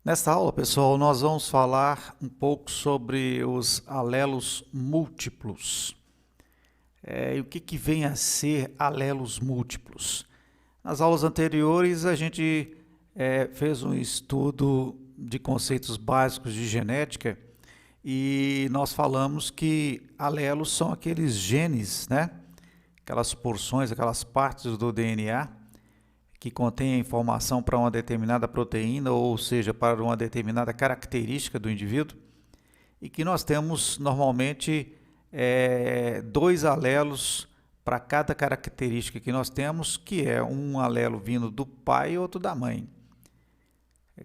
Nesta aula, pessoal, nós vamos falar um pouco sobre os alelos múltiplos. E o que vem a ser alelos múltiplos? Nas aulas anteriores, a gente fez um estudo de conceitos básicos de genética e nós falamos que alelos são aqueles genes, né? Aquelas porções, aquelas partes do DNA que contém a informação para uma determinada proteína, ou seja, para uma determinada característica do indivíduo, e que nós temos normalmente dois alelos para cada característica que nós temos, que é um alelo vindo do pai e outro da mãe.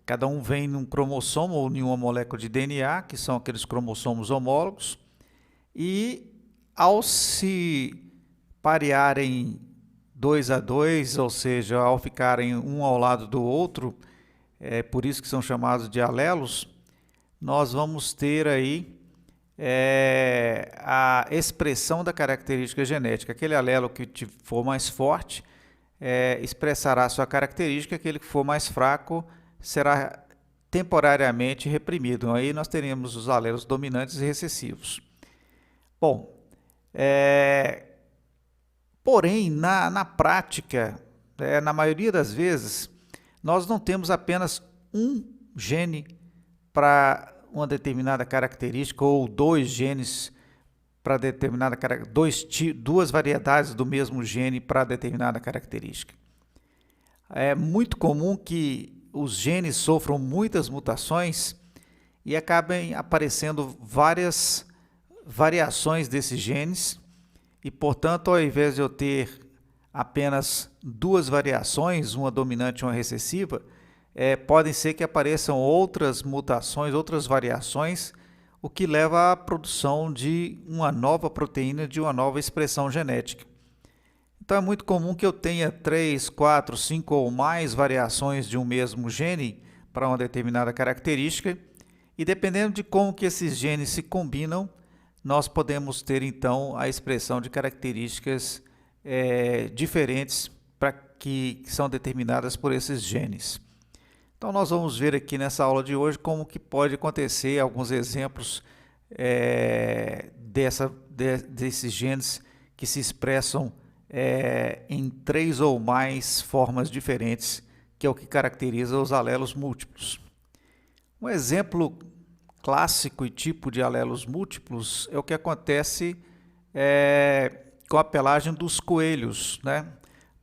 Cada um vem num cromossomo ou em uma molécula de DNA, que são aqueles cromossomos homólogos, e ao se parearem 2 a 2, ou seja, ao ficarem um ao lado do outro, por isso que são chamados de alelos, nós vamos ter aí a expressão da característica genética. Aquele alelo que for mais forte expressará sua característica, aquele que for mais fraco será temporariamente reprimido. Aí nós teremos os alelos dominantes e recessivos. Bom, porém, na prática, na maioria das vezes, nós não temos apenas um gene para uma determinada característica ou dois genes para determinada característica, duas variedades do mesmo gene para determinada característica. É muito comum que os genes sofram muitas mutações e acabem aparecendo várias variações desses genes. E, portanto, ao invés de eu ter apenas duas variações, uma dominante e uma recessiva, podem ser que apareçam outras mutações, outras variações, o que leva à produção de uma nova proteína, de uma nova expressão genética. Então, é muito comum que eu tenha 3, 4, 5 ou mais variações de um mesmo gene para uma determinada característica, e dependendo de como que esses genes se combinam, nós podemos ter, então, a expressão de características diferentes que são determinadas por esses genes. Então, nós vamos ver aqui nessa aula de hoje como que pode acontecer, alguns exemplos desses genes que se expressam em 3 ou mais formas diferentes, que é o que caracteriza os alelos múltiplos. Um exemplo clássico e tipo de alelos múltiplos é o que acontece com a pelagem dos coelhos, né?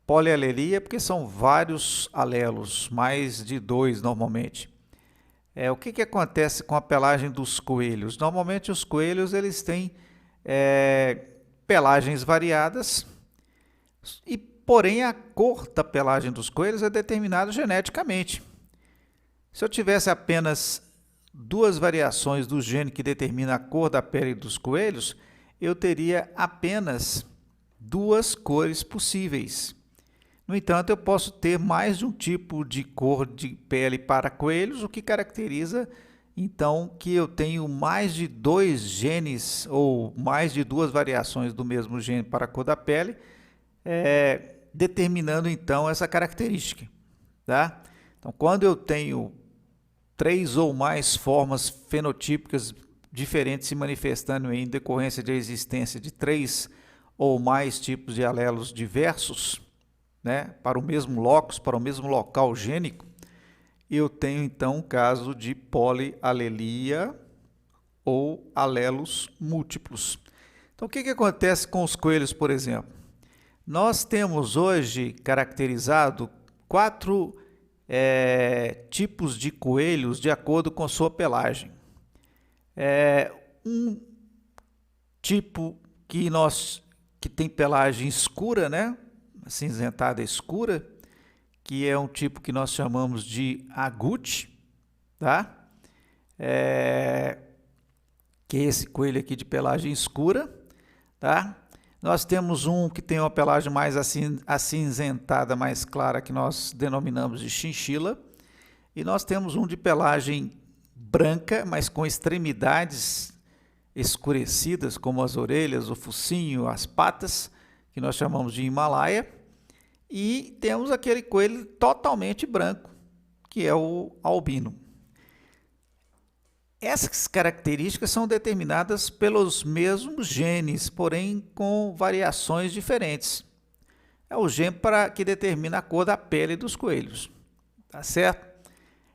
Polialelia, porque são vários alelos, mais de 2 normalmente. O que acontece com a pelagem dos coelhos? Normalmente os coelhos eles têm pelagens variadas, e porém a cor da pelagem dos coelhos é determinada geneticamente. Se eu tivesse apenas duas variações do gene que determina a cor da pele dos coelhos, eu teria apenas duas cores possíveis. No entanto, eu posso ter mais de um tipo de cor de pele para coelhos, o que caracteriza, então, que eu tenho mais de 2 genes ou mais de 2 variações do mesmo gene para a cor da pele, determinando, então, essa característica. Tá? Então, quando eu tenho 3 ou mais formas fenotípicas diferentes se manifestando em decorrência da existência de 3 ou mais tipos de alelos diversos, né, para o mesmo locus, para o mesmo local gênico, eu tenho então um caso de polialelia ou alelos múltiplos. Então, o que acontece com os coelhos, por exemplo? Nós temos hoje caracterizado 4 tipos de coelhos de acordo com sua pelagem. Um tipo que tem pelagem escura, né? Acinzentada escura, que é um tipo que nós chamamos de agouti, tá? Que é esse coelho aqui de pelagem escura, tá? Nós temos um que tem uma pelagem mais acinzentada, mais clara, que nós denominamos de chinchila. E nós temos um de pelagem branca, mas com extremidades escurecidas, como as orelhas, o focinho, as patas, que nós chamamos de Himalaia. E temos aquele coelho totalmente branco, que é o albino. Essas características são determinadas pelos mesmos genes, porém com variações diferentes. É o gene que determina a cor da pele dos coelhos, tá certo?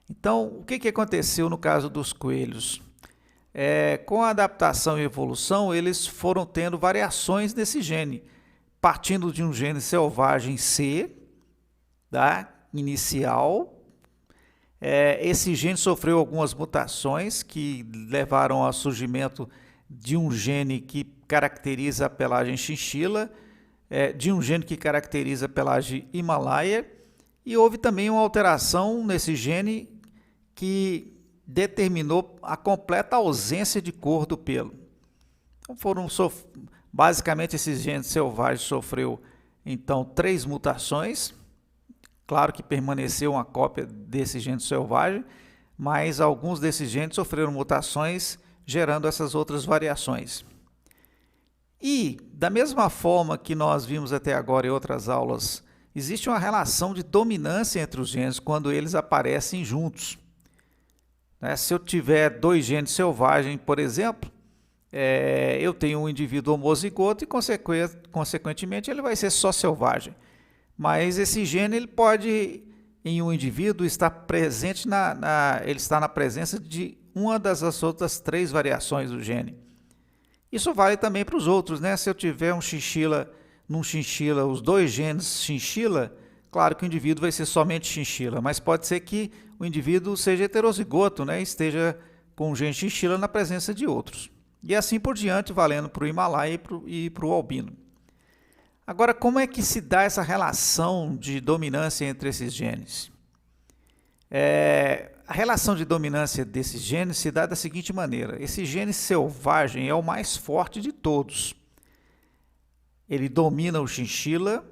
Então, o que aconteceu no caso dos coelhos? Com a adaptação e evolução, eles foram tendo variações desse gene, partindo de um gene selvagem C, tá? Inicial. Esse gene sofreu algumas mutações que levaram ao surgimento de um gene que caracteriza a pelagem chinchila, de um gene que caracteriza a pelagem Himalaia, e houve também uma alteração nesse gene que determinou a completa ausência de cor do pelo. Então basicamente esses genes selvagens sofreu então 3 mutações. Claro que permaneceu uma cópia desse gene selvagem, mas alguns desses genes sofreram mutações, gerando essas outras variações. E, da mesma forma que nós vimos até agora em outras aulas, existe uma relação de dominância entre os genes quando eles aparecem juntos. Se eu tiver 2 genes selvagens, por exemplo, eu tenho um indivíduo homozigoto e, consequentemente, ele vai ser só selvagem. Mas esse gene ele pode, em um indivíduo, estar presente ele está na presença de uma das outras 3 variações do gene. Isso vale também para os outros, né? Se eu tiver num chinchila, os 2 genes chinchila, claro que o indivíduo vai ser somente chinchila, mas pode ser que o indivíduo seja heterozigoto, né? Esteja com o gene chinchila na presença de outros. E assim por diante, valendo para o Himalaia e para o albino. Agora, como é que se dá essa relação de dominância entre esses genes? A relação de dominância desses genes se dá da seguinte maneira: esse gene selvagem é o mais forte de todos. Ele domina o chinchila,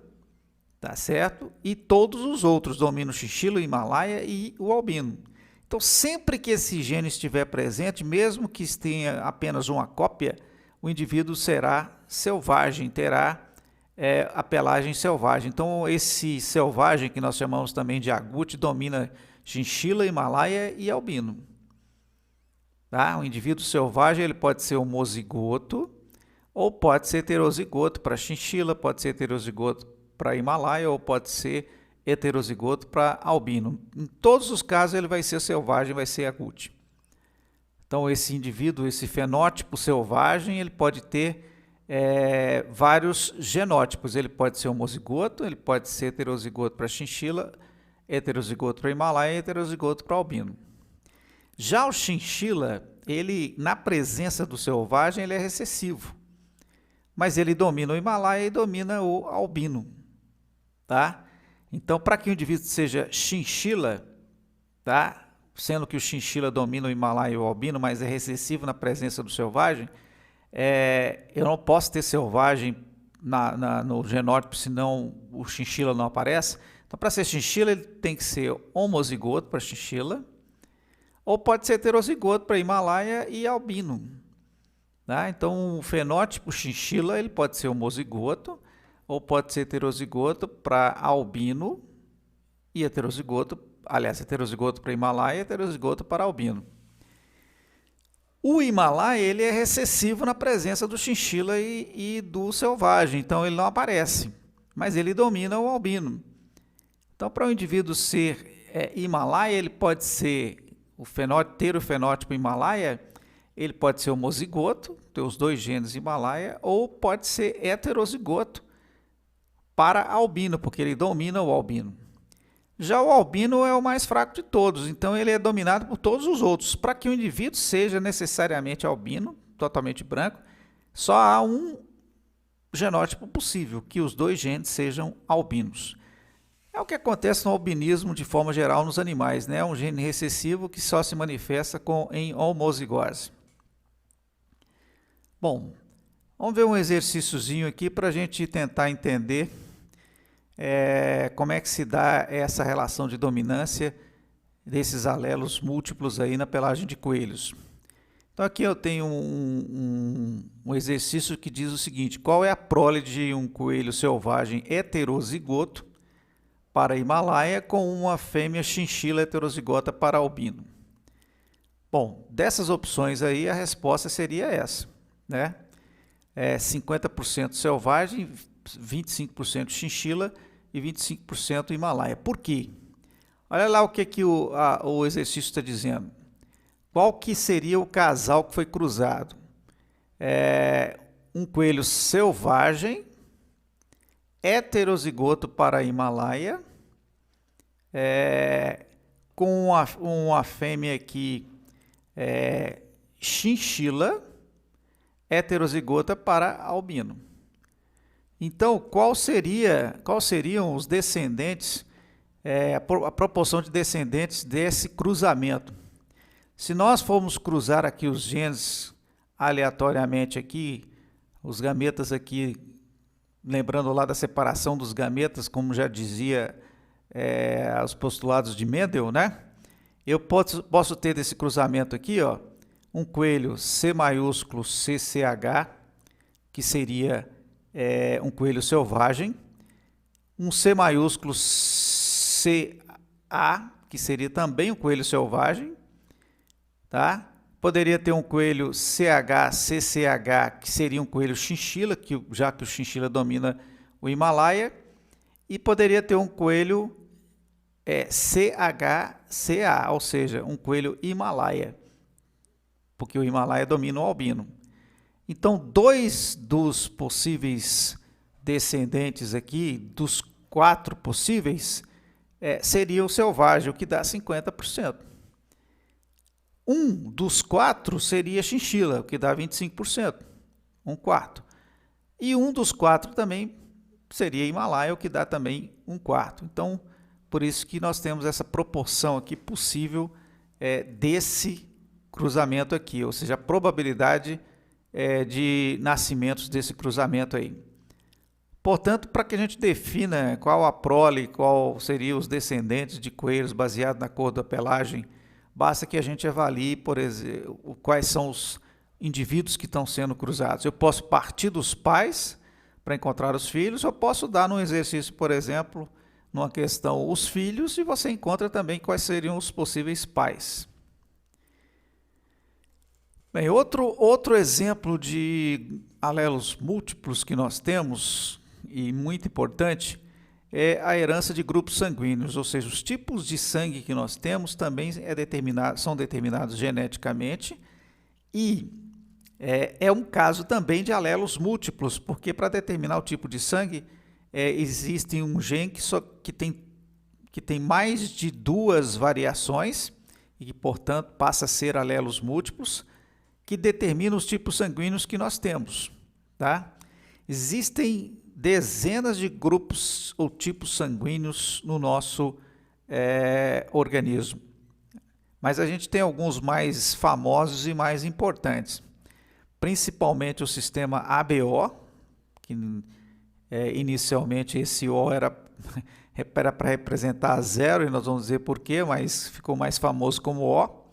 tá certo? E todos os outros dominam o chinchila, o Himalaia e o albino. Então, sempre que esse gene estiver presente, mesmo que tenha apenas uma cópia, o indivíduo será selvagem, terá a pelagem selvagem. Então, esse selvagem, que nós chamamos também de agouti, domina chinchila, Himalaia e albino. Tá? O indivíduo selvagem ele pode ser homozigoto ou pode ser heterozigoto para chinchila, pode ser heterozigoto para Himalaia ou pode ser heterozigoto para albino. Em todos os casos ele vai ser selvagem, vai ser agouti. Então, esse indivíduo, esse fenótipo selvagem, ele pode ter vários genótipos. Ele pode ser homozigoto, ele pode ser heterozigoto para chinchila, heterozigoto para Himalaia e heterozigoto para albino. Já o chinchila, ele na presença do selvagem, ele é recessivo, mas ele domina o Himalaia e domina o albino, tá? Então, para que o indivíduo seja chinchila, tá? Sendo que o chinchila domina o Himalaia e o albino, mas é recessivo na presença do selvagem, eu não posso ter selvagem no genótipo, senão o chinchila não aparece. Então, para ser chinchila, ele tem que ser homozigoto para chinchila, ou pode ser heterozigoto para Himalaia e albino. Tá? Então, o fenótipo chinchila ele pode ser homozigoto, ou pode ser heterozigoto para albino e heterozigoto para Himalaia e heterozigoto para albino. O Himalaia ele é recessivo na presença do chinchila e do selvagem, então ele não aparece, mas ele domina o albino. Então, para o indivíduo ser Himalaia, ele pode ser ter o fenótipo Himalaia, ele pode ser homozigoto, ter os 2 genes Himalaia, ou pode ser heterozigoto para albino, porque ele domina o albino. Já o albino é o mais fraco de todos, então ele é dominado por todos os outros. Para que o indivíduo seja necessariamente albino, totalmente branco, só há um genótipo possível, que os 2 genes sejam albinos. É o que acontece no albinismo de forma geral nos animais, né? É um gene recessivo que só se manifesta em homozigose. Bom, vamos ver um exercíciozinho aqui para a gente tentar entender como é que se dá essa relação de dominância desses alelos múltiplos aí na pelagem de coelhos. Então aqui eu tenho um exercício que diz o seguinte: qual é a prole de um coelho selvagem heterozigoto para Himalaia com uma fêmea chinchila heterozigota para albino? Bom, dessas opções aí, a resposta seria essa, né? 50% selvagem, 25% chinchila e 25% Himalaia. Por quê? Olha lá o que o exercício está dizendo. Qual que seria o casal que foi cruzado? Um coelho selvagem, heterozigoto para Himalaia, com uma fêmea aqui chinchila, heterozigota para albino. Então, quais seriam os descendentes, a proporção de descendentes desse cruzamento? Se nós formos cruzar aqui os genes aleatoriamente aqui, os gametas aqui, lembrando lá da separação dos gametas, como já dizia os postulados de Mendel, né? Eu posso ter desse cruzamento aqui, ó, um coelho C maiúsculo CCH, que seria um coelho selvagem, um C maiúsculo CA, que seria também um coelho selvagem, tá? Poderia ter um coelho CH, que seria um coelho chinchila, já que o chinchila domina o Himalaia, e poderia ter um coelho CHCA, ou seja, um coelho Himalaia, porque o Himalaia domina o albino. Então, 2 dos possíveis descendentes aqui, dos 4 possíveis, seria o selvagem, o que dá 50%. Um dos 4 seria chinchila, o que dá 25%, 1/4. E um dos 4 também seria Himalaia, o que dá também 1/4. Então, por isso que nós temos essa proporção aqui possível desse cruzamento aqui, ou seja, a probabilidade de nascimentos desse cruzamento aí. Portanto, para que a gente defina qual a prole, qual seriam os descendentes de coelhos baseado na cor da pelagem, basta que a gente avalie, por exemplo, quais são os indivíduos que estão sendo cruzados. Eu posso partir dos pais para encontrar os filhos, ou posso dar num exercício, por exemplo, numa questão os filhos, e você encontra também quais seriam os possíveis pais. Bem, outro exemplo de alelos múltiplos que nós temos, e muito importante, é a herança de grupos sanguíneos, ou seja, os tipos de sangue que nós temos também são determinados geneticamente, e é um caso também de alelos múltiplos, porque para determinar o tipo de sangue, existe um gene que tem mais de 2 variações, e que, portanto, passa a ser alelos múltiplos, que determinam os tipos sanguíneos que nós temos, tá? Existem dezenas de grupos ou tipos sanguíneos no nosso organismo, mas a gente tem alguns mais famosos e mais importantes, principalmente o sistema ABO, que inicialmente esse O era para representar 0, e nós vamos dizer por quê, mas ficou mais famoso como O.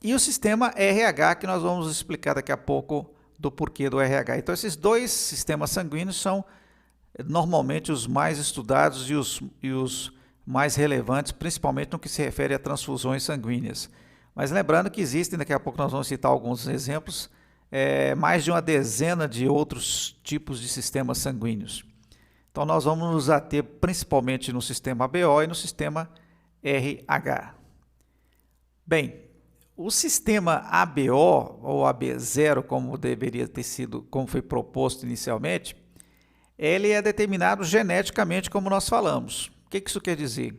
E o sistema RH, que nós vamos explicar daqui a pouco do porquê do RH. Então, esses 2 sistemas sanguíneos são normalmente os mais estudados e os mais relevantes, principalmente no que se refere a transfusões sanguíneas. Mas lembrando que existem, daqui a pouco nós vamos citar alguns exemplos, mais de uma dezena de outros tipos de sistemas sanguíneos. Então, nós vamos nos ater principalmente no sistema ABO e no sistema RH. Bem, o sistema ABO, ou AB0, como deveria ter sido, como foi proposto inicialmente, ele é determinado geneticamente, como nós falamos. O que isso quer dizer?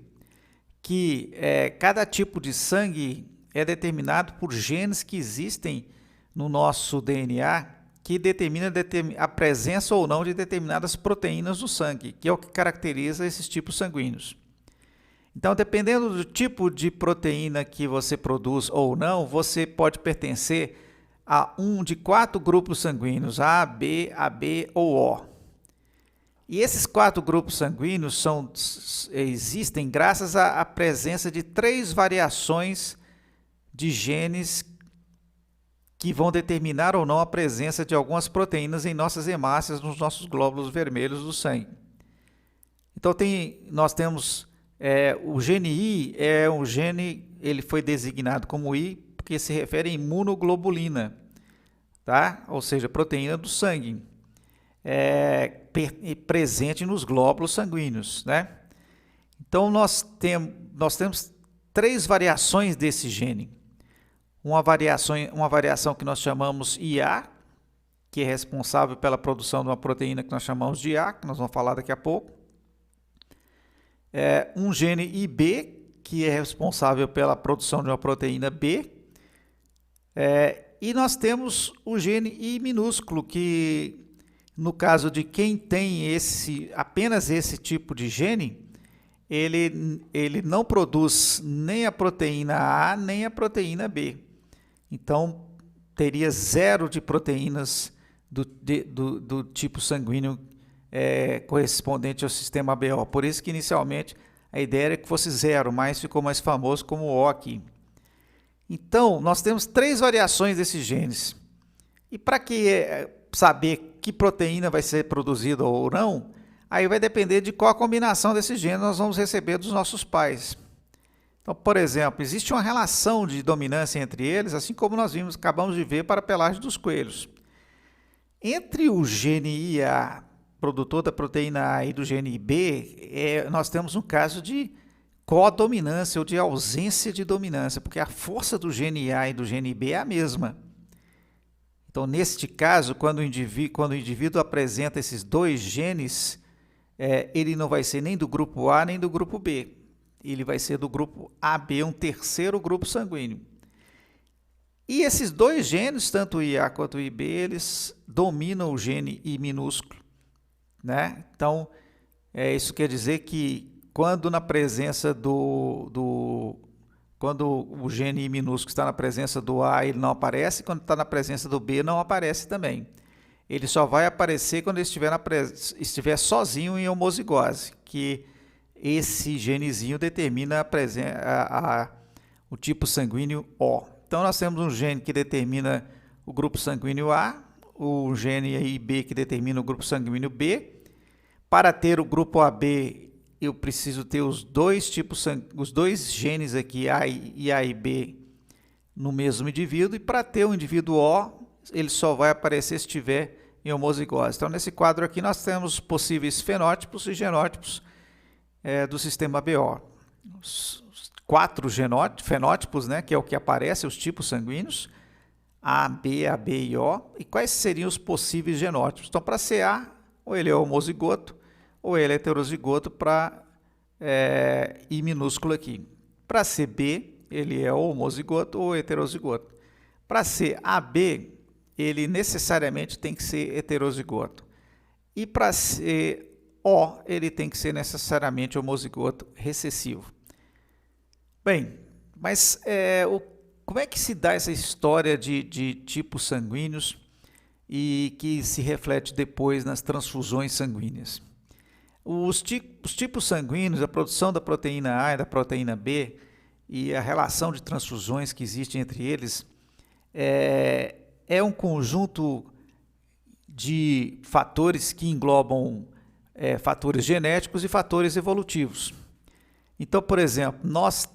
Que cada tipo de sangue é determinado por genes que existem no nosso DNA, que determina a presença ou não de determinadas proteínas no sangue, que é o que caracteriza esses tipos sanguíneos. Então, dependendo do tipo de proteína que você produz ou não, você pode pertencer a um de 4 grupos sanguíneos, A, B, AB ou O. E esses 4 grupos sanguíneos existem graças à presença de 3 variações de genes que vão determinar ou não a presença de algumas proteínas em nossas hemácias, nos nossos glóbulos vermelhos do sangue. Então, nós temos o gene I, é um gene ele foi designado como I porque se refere à imunoglobulina, tá? Ou seja, proteína do sangue, presente nos glóbulos sanguíneos, né? Então, nós temos 3 variações desse gene. Uma variação que nós chamamos IA, que é responsável pela produção de uma proteína que nós chamamos de A, que nós vamos falar daqui a pouco. Um gene IB, que é responsável pela produção de uma proteína B. E nós temos o gene I minúsculo, que no caso de quem tem apenas esse tipo de gene, ele não produz nem a proteína A, nem a proteína B. Então, teria 0 de proteínas do tipo sanguíneo correspondente ao sistema BO. Por isso que, inicialmente, a ideia era que fosse 0, mas ficou mais famoso como O aqui. Então, nós temos 3 variações desses genes. E para saber que proteína vai ser produzida ou não, aí vai depender de qual a combinação desses genes nós vamos receber dos nossos pais. Então, por exemplo, existe uma relação de dominância entre eles, assim como nós acabamos de ver para a pelagem dos coelhos. Entre o gene IA, produtor da proteína A, e do gene IB, nós temos um caso de codominância ou de ausência de dominância, porque a força do gene A e do gene IB é a mesma. Então, neste caso, quando o indivíduo apresenta esses 2 genes, ele não vai ser nem do grupo A nem do grupo B. Ele vai ser do grupo AB, um terceiro grupo sanguíneo. E esses 2 genes, tanto o IA quanto o IB, eles dominam o gene I minúsculo, né? Então, isso quer dizer que quando o gene I minúsculo está na presença do A, ele não aparece, quando está na presença do B, não aparece também. Ele só vai aparecer quando ele estiver sozinho em homozigose, que esse genezinho determina o tipo sanguíneo O. Então, nós temos um gene que determina o grupo sanguíneo A, o gene IB que determina o grupo sanguíneo B. Para ter o grupo AB, eu preciso ter os 2 genes aqui, A e B, no mesmo indivíduo. E para ter o indivíduo O, ele só vai aparecer se estiver em homozigose. Então, nesse quadro aqui, nós temos possíveis fenótipos e genótipos do sistema BO. Os 4 fenótipos, né, que é o que aparece, os tipos sanguíneos, A, B, AB e O. E quais seriam os possíveis genótipos? Então, para ser A, ou ele é homozigoto, ou ele é heterozigoto para I minúsculo aqui. Para ser B, ele é homozigoto ou heterozigoto. Para ser AB, ele necessariamente tem que ser heterozigoto. E para ser O, ele tem que ser necessariamente homozigoto recessivo. Bem, mas como é que se dá essa história de tipos sanguíneos e que se reflete depois nas transfusões sanguíneas? Os tipos sanguíneos, a produção da proteína A e da proteína B e a relação de transfusões que existe entre eles é um conjunto de fatores que englobam fatores genéticos e fatores evolutivos. Então, por exemplo, nós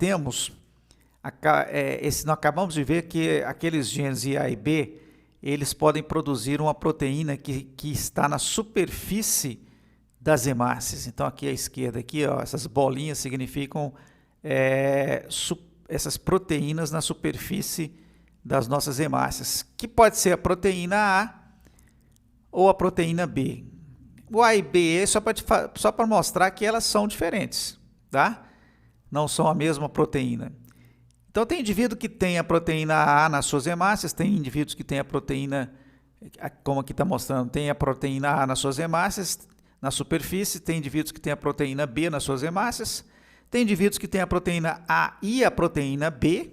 acabamos de ver que aqueles genes IA e B, eles podem produzir uma proteína que está na superfície das hemácias. Então, aqui à esquerda, aqui, ó, essas bolinhas significam essas proteínas na superfície das nossas hemácias, que pode ser a proteína A ou a proteína B. O A e B é só para mostrar que elas são diferentes, tá? Não são a mesma proteína. Então, tem indivíduo que tem a proteína A nas suas hemácias, tem indivíduos que têm a proteína, como aqui está mostrando, tem a proteína A nas suas hemácias, na superfície, tem indivíduos que têm a proteína B nas suas hemácias, tem indivíduos que têm a proteína A e a proteína B,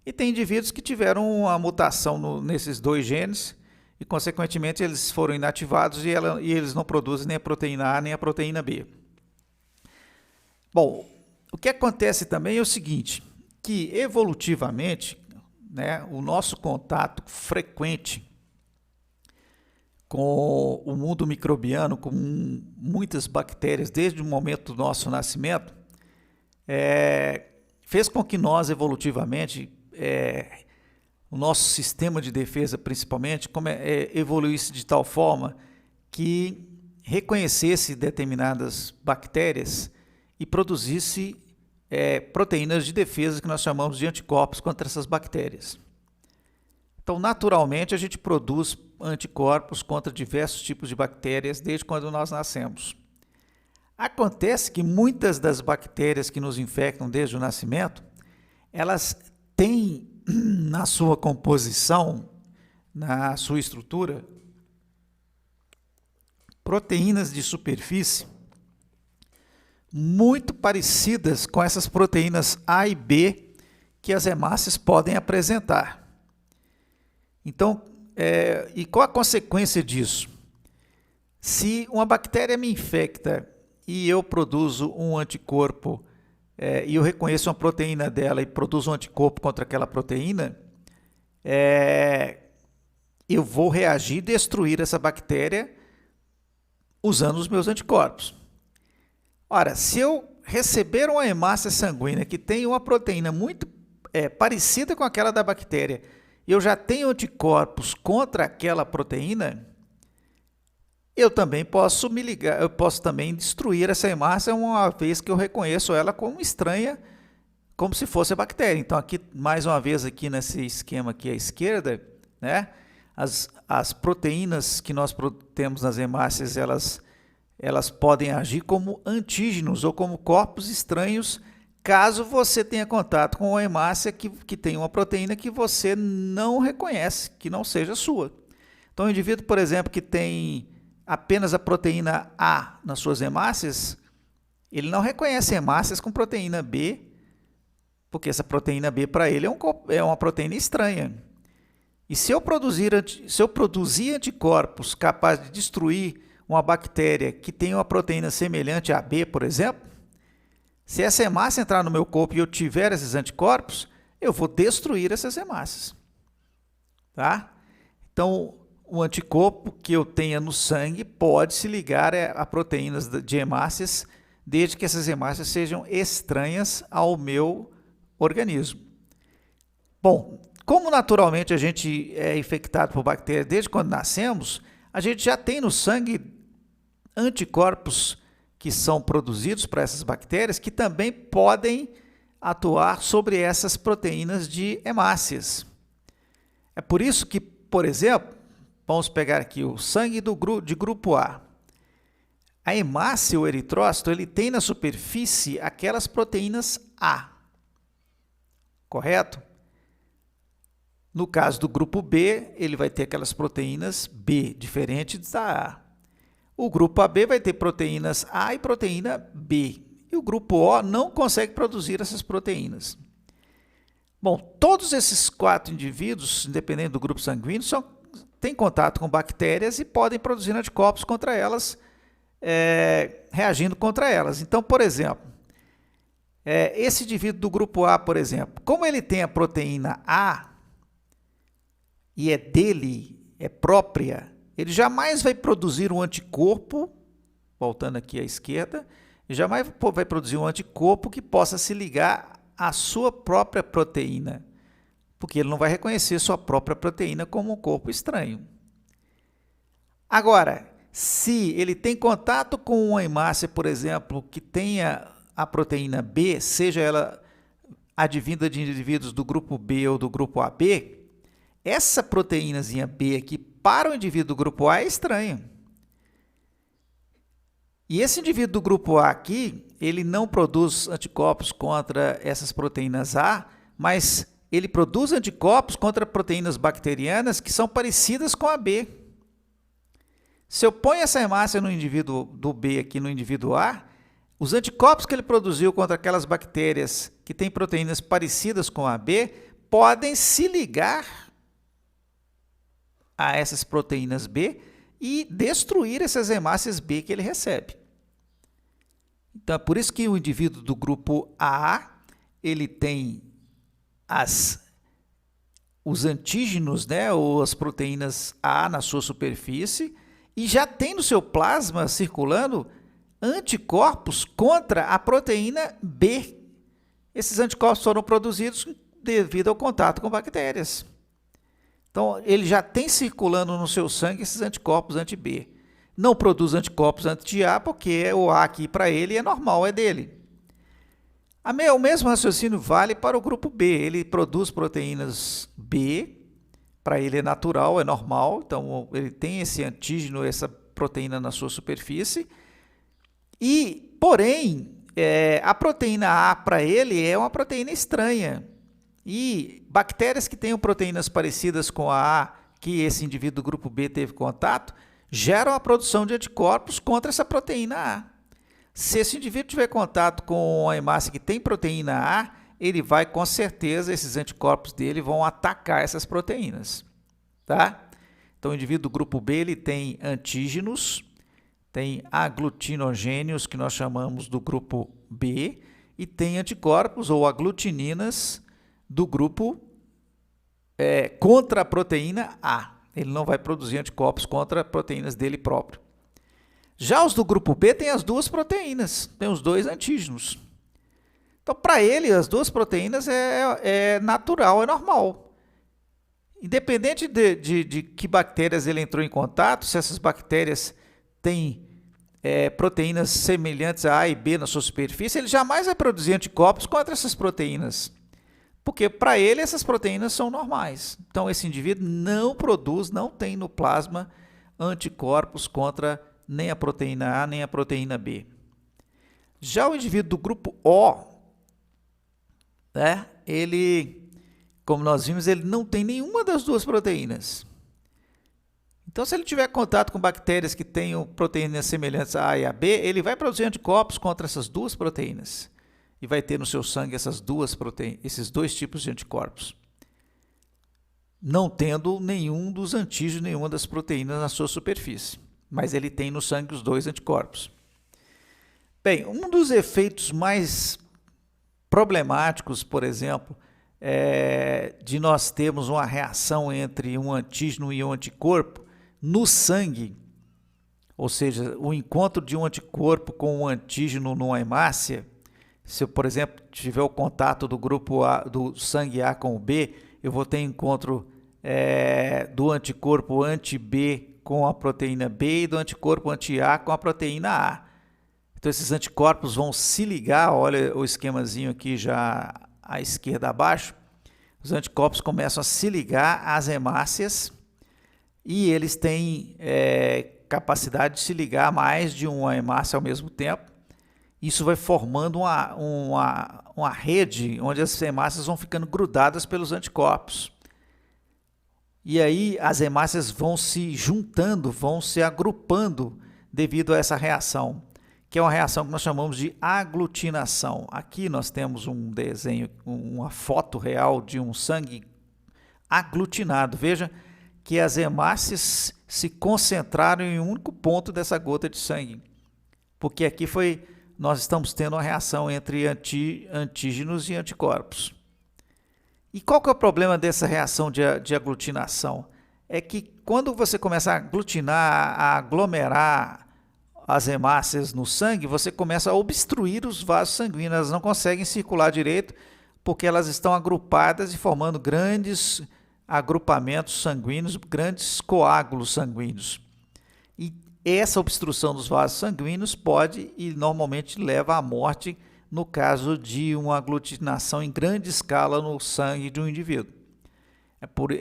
e tem indivíduos que tiveram uma mutação nesses 2 genes, e, consequentemente, eles foram inativados e eles não produzem nem a proteína A nem a proteína B. Bom, o que acontece também é o seguinte, que evolutivamente, né, o nosso contato frequente com o mundo microbiano, com muitas bactérias, desde o momento do nosso nascimento, fez com que nós, evolutivamente, o nosso sistema de defesa, principalmente, evoluísse de tal forma que reconhecesse determinadas bactérias e produzisse proteínas de defesa que nós chamamos de anticorpos contra essas bactérias. Então, naturalmente, a gente produz anticorpos contra diversos tipos de bactérias desde quando nós nascemos. Acontece que muitas das bactérias que nos infectam desde o nascimento, elas têm na sua composição, na sua estrutura, proteínas de superfície muito parecidas com essas proteínas A e B que as hemácias podem apresentar. Então, e qual a consequência disso? Se uma bactéria me infecta e eu produzo um anticorpo, e eu reconheço uma proteína dela e produzo um anticorpo contra aquela proteína, eu vou reagir e destruir essa bactéria usando os meus anticorpos. Ora, se eu receber uma hemácia sanguínea que tem uma proteína muito parecida com aquela da bactéria, eu já tenho anticorpos contra aquela proteína, eu também posso me ligar, eu posso também destruir essa hemácia uma vez que eu reconheço ela como estranha, como se fosse a bactéria. Então, aqui, mais uma vez, aqui nesse esquema aqui à esquerda, né, as proteínas que nós temos nas hemácias, elas podem agir como antígenos ou como corpos estranhos, caso você tenha contato com uma hemácia que tem uma proteína que você não reconhece, que não seja sua. Então, o indivíduo, por exemplo, que tem apenas a proteína A nas suas hemácias, ele não reconhece hemácias com proteína B, porque essa proteína B para ele é uma proteína estranha. E se eu produzir anticorpos capazes de destruir uma bactéria que tem uma proteína semelhante a B, por exemplo, se essa hemácia entrar no meu corpo e eu tiver esses anticorpos, eu vou destruir essas hemácias. Tá? Então, o anticorpo que eu tenha no sangue pode se ligar a proteínas de hemácias, desde que essas hemácias sejam estranhas ao meu organismo. Bom, como naturalmente a gente é infectado por bactérias desde quando nascemos, a gente já tem no sangue anticorpos que são produzidos para essas bactérias que também podem atuar sobre essas proteínas de hemácias. É por isso que, por exemplo, vamos pegar aqui o sangue de grupo A. A hemácia, o eritrócito, ele tem na superfície aquelas proteínas A, correto? No caso do grupo B, ele vai ter aquelas proteínas B, diferentes da A. O grupo AB vai ter proteínas A e proteína B. E o grupo O não consegue produzir essas proteínas. Bom, todos esses 4 indivíduos, independente do grupo sanguíneo, têm contato com bactérias e podem produzir anticorpos contra elas, reagindo contra elas. Então, por exemplo, esse indivíduo do grupo A, por exemplo, como ele tem a proteína A e é dele, é própria, ele jamais vai produzir um anticorpo, voltando aqui à esquerda, ele jamais vai produzir um anticorpo que possa se ligar à sua própria proteína, porque ele não vai reconhecer sua própria proteína como um corpo estranho. Agora, se ele tem contato com uma hemácia, por exemplo, que tenha a proteína B, seja ela advinda de indivíduos do grupo B ou do grupo AB, essa proteínazinha B aqui, para o indivíduo do grupo A, é estranha. E esse indivíduo do grupo A aqui, ele não produz anticorpos contra essas proteínas A, mas ele produz anticorpos contra proteínas bacterianas que são parecidas com a B. Se eu ponho essa hemácia no indivíduo do B aqui no indivíduo A, os anticorpos que ele produziu contra aquelas bactérias que têm proteínas parecidas com a B podem se ligar a essas proteínas B e destruir essas hemácias B que ele recebe. Então, é por isso que o indivíduo do grupo A, ele tem os antígenos, né, ou as proteínas A na sua superfície, e já tem no seu plasma circulando anticorpos contra a proteína B. Esses anticorpos foram produzidos devido ao contato com bactérias. Então, ele já tem circulando no seu sangue esses anticorpos anti-B. Não produz anticorpos anti-A, porque o A aqui para ele é normal, é dele. O mesmo raciocínio vale para o grupo B. Ele produz proteínas B, para ele é natural, é normal, então ele tem esse antígeno, essa proteína na sua superfície. Porém, a proteína A para ele é uma proteína estranha. E bactérias que tenham proteínas parecidas com a A, que esse indivíduo do grupo B teve contato, geram a produção de anticorpos contra essa proteína A. Se esse indivíduo tiver contato com a hemácia que tem proteína A, ele vai, com certeza, esses anticorpos dele vão atacar essas proteínas. Tá? Então, o indivíduo do grupo B ele tem antígenos, tem aglutinogênios, que nós chamamos do grupo B, e tem anticorpos ou aglutininas do grupo contra a proteína A. Ele não vai produzir anticorpos contra proteínas dele próprio. Já os do grupo B têm as duas proteínas, tem os dois antígenos. Então, para ele, as duas proteínas é natural, é normal. Independente de que bactérias ele entrou em contato, se essas bactérias têm proteínas semelhantes a A e B na sua superfície, ele jamais vai produzir anticorpos contra essas proteínas. Porque para ele essas proteínas são normais. Então esse indivíduo não produz, não tem no plasma anticorpos contra nem a proteína A nem a proteína B. Já o indivíduo do grupo O, né, ele, como nós vimos, ele não tem nenhuma das duas proteínas. Então, se ele tiver contato com bactérias que tenham proteínas semelhantes a A e a B, ele vai produzir anticorpos contra essas duas proteínas. E vai ter no seu sangue esses dois tipos de anticorpos, não tendo nenhum dos antígenos, nenhuma das proteínas na sua superfície, mas ele tem no sangue os dois anticorpos. Bem, um dos efeitos mais problemáticos, por exemplo, de nós termos uma reação entre um antígeno e um anticorpo no sangue, ou seja, o encontro de um anticorpo com um antígeno numa hemácia. Se eu, por exemplo, tiver o contato do grupo A, do sangue A com o B, eu vou ter encontro do anticorpo anti-B com a proteína B e do anticorpo anti-A com a proteína A. Então, esses anticorpos vão se ligar, olha o esquemazinho aqui já à esquerda abaixo, os anticorpos começam a se ligar às hemácias e eles têm capacidade de se ligar a mais de uma hemácia ao mesmo tempo. Isso vai formando uma rede onde as hemácias vão ficando grudadas pelos anticorpos. E aí as hemácias vão se juntando, vão se agrupando devido a essa reação, que é uma reação que nós chamamos de aglutinação. Aqui nós temos um desenho, uma foto real de um sangue aglutinado. Veja que as hemácias se concentraram em um único ponto dessa gota de sangue, porque aqui nós estamos tendo uma reação entre antígenos e anticorpos. E qual que é o problema dessa reação de aglutinação? É que quando você começa a aglutinar, a aglomerar as hemácias no sangue, você começa a obstruir os vasos sanguíneos, elas não conseguem circular direito, porque elas estão agrupadas e formando grandes agrupamentos sanguíneos, grandes coágulos sanguíneos. E essa obstrução dos vasos sanguíneos pode e normalmente leva à morte no caso de uma aglutinação em grande escala no sangue de um indivíduo.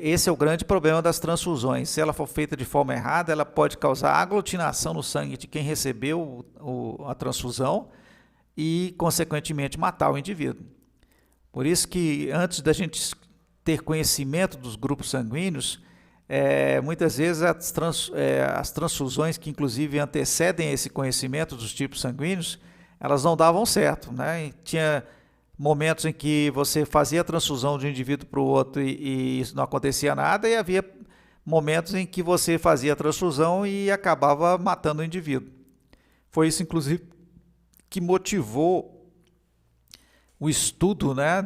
Esse é o grande problema das transfusões. Se ela for feita de forma errada, ela pode causar aglutinação no sangue de quem recebeu a transfusão e, consequentemente, matar o indivíduo. Por isso que, antes da gente ter conhecimento dos grupos sanguíneos, muitas vezes as transfusões que inclusive antecedem esse conhecimento dos tipos sanguíneos, elas não davam certo, né? E tinha momentos em que você fazia a transfusão de um indivíduo para o outro e isso não acontecia nada, e havia momentos em que você fazia a transfusão e acabava matando o indivíduo. Foi isso, inclusive, que motivou o estudo, né,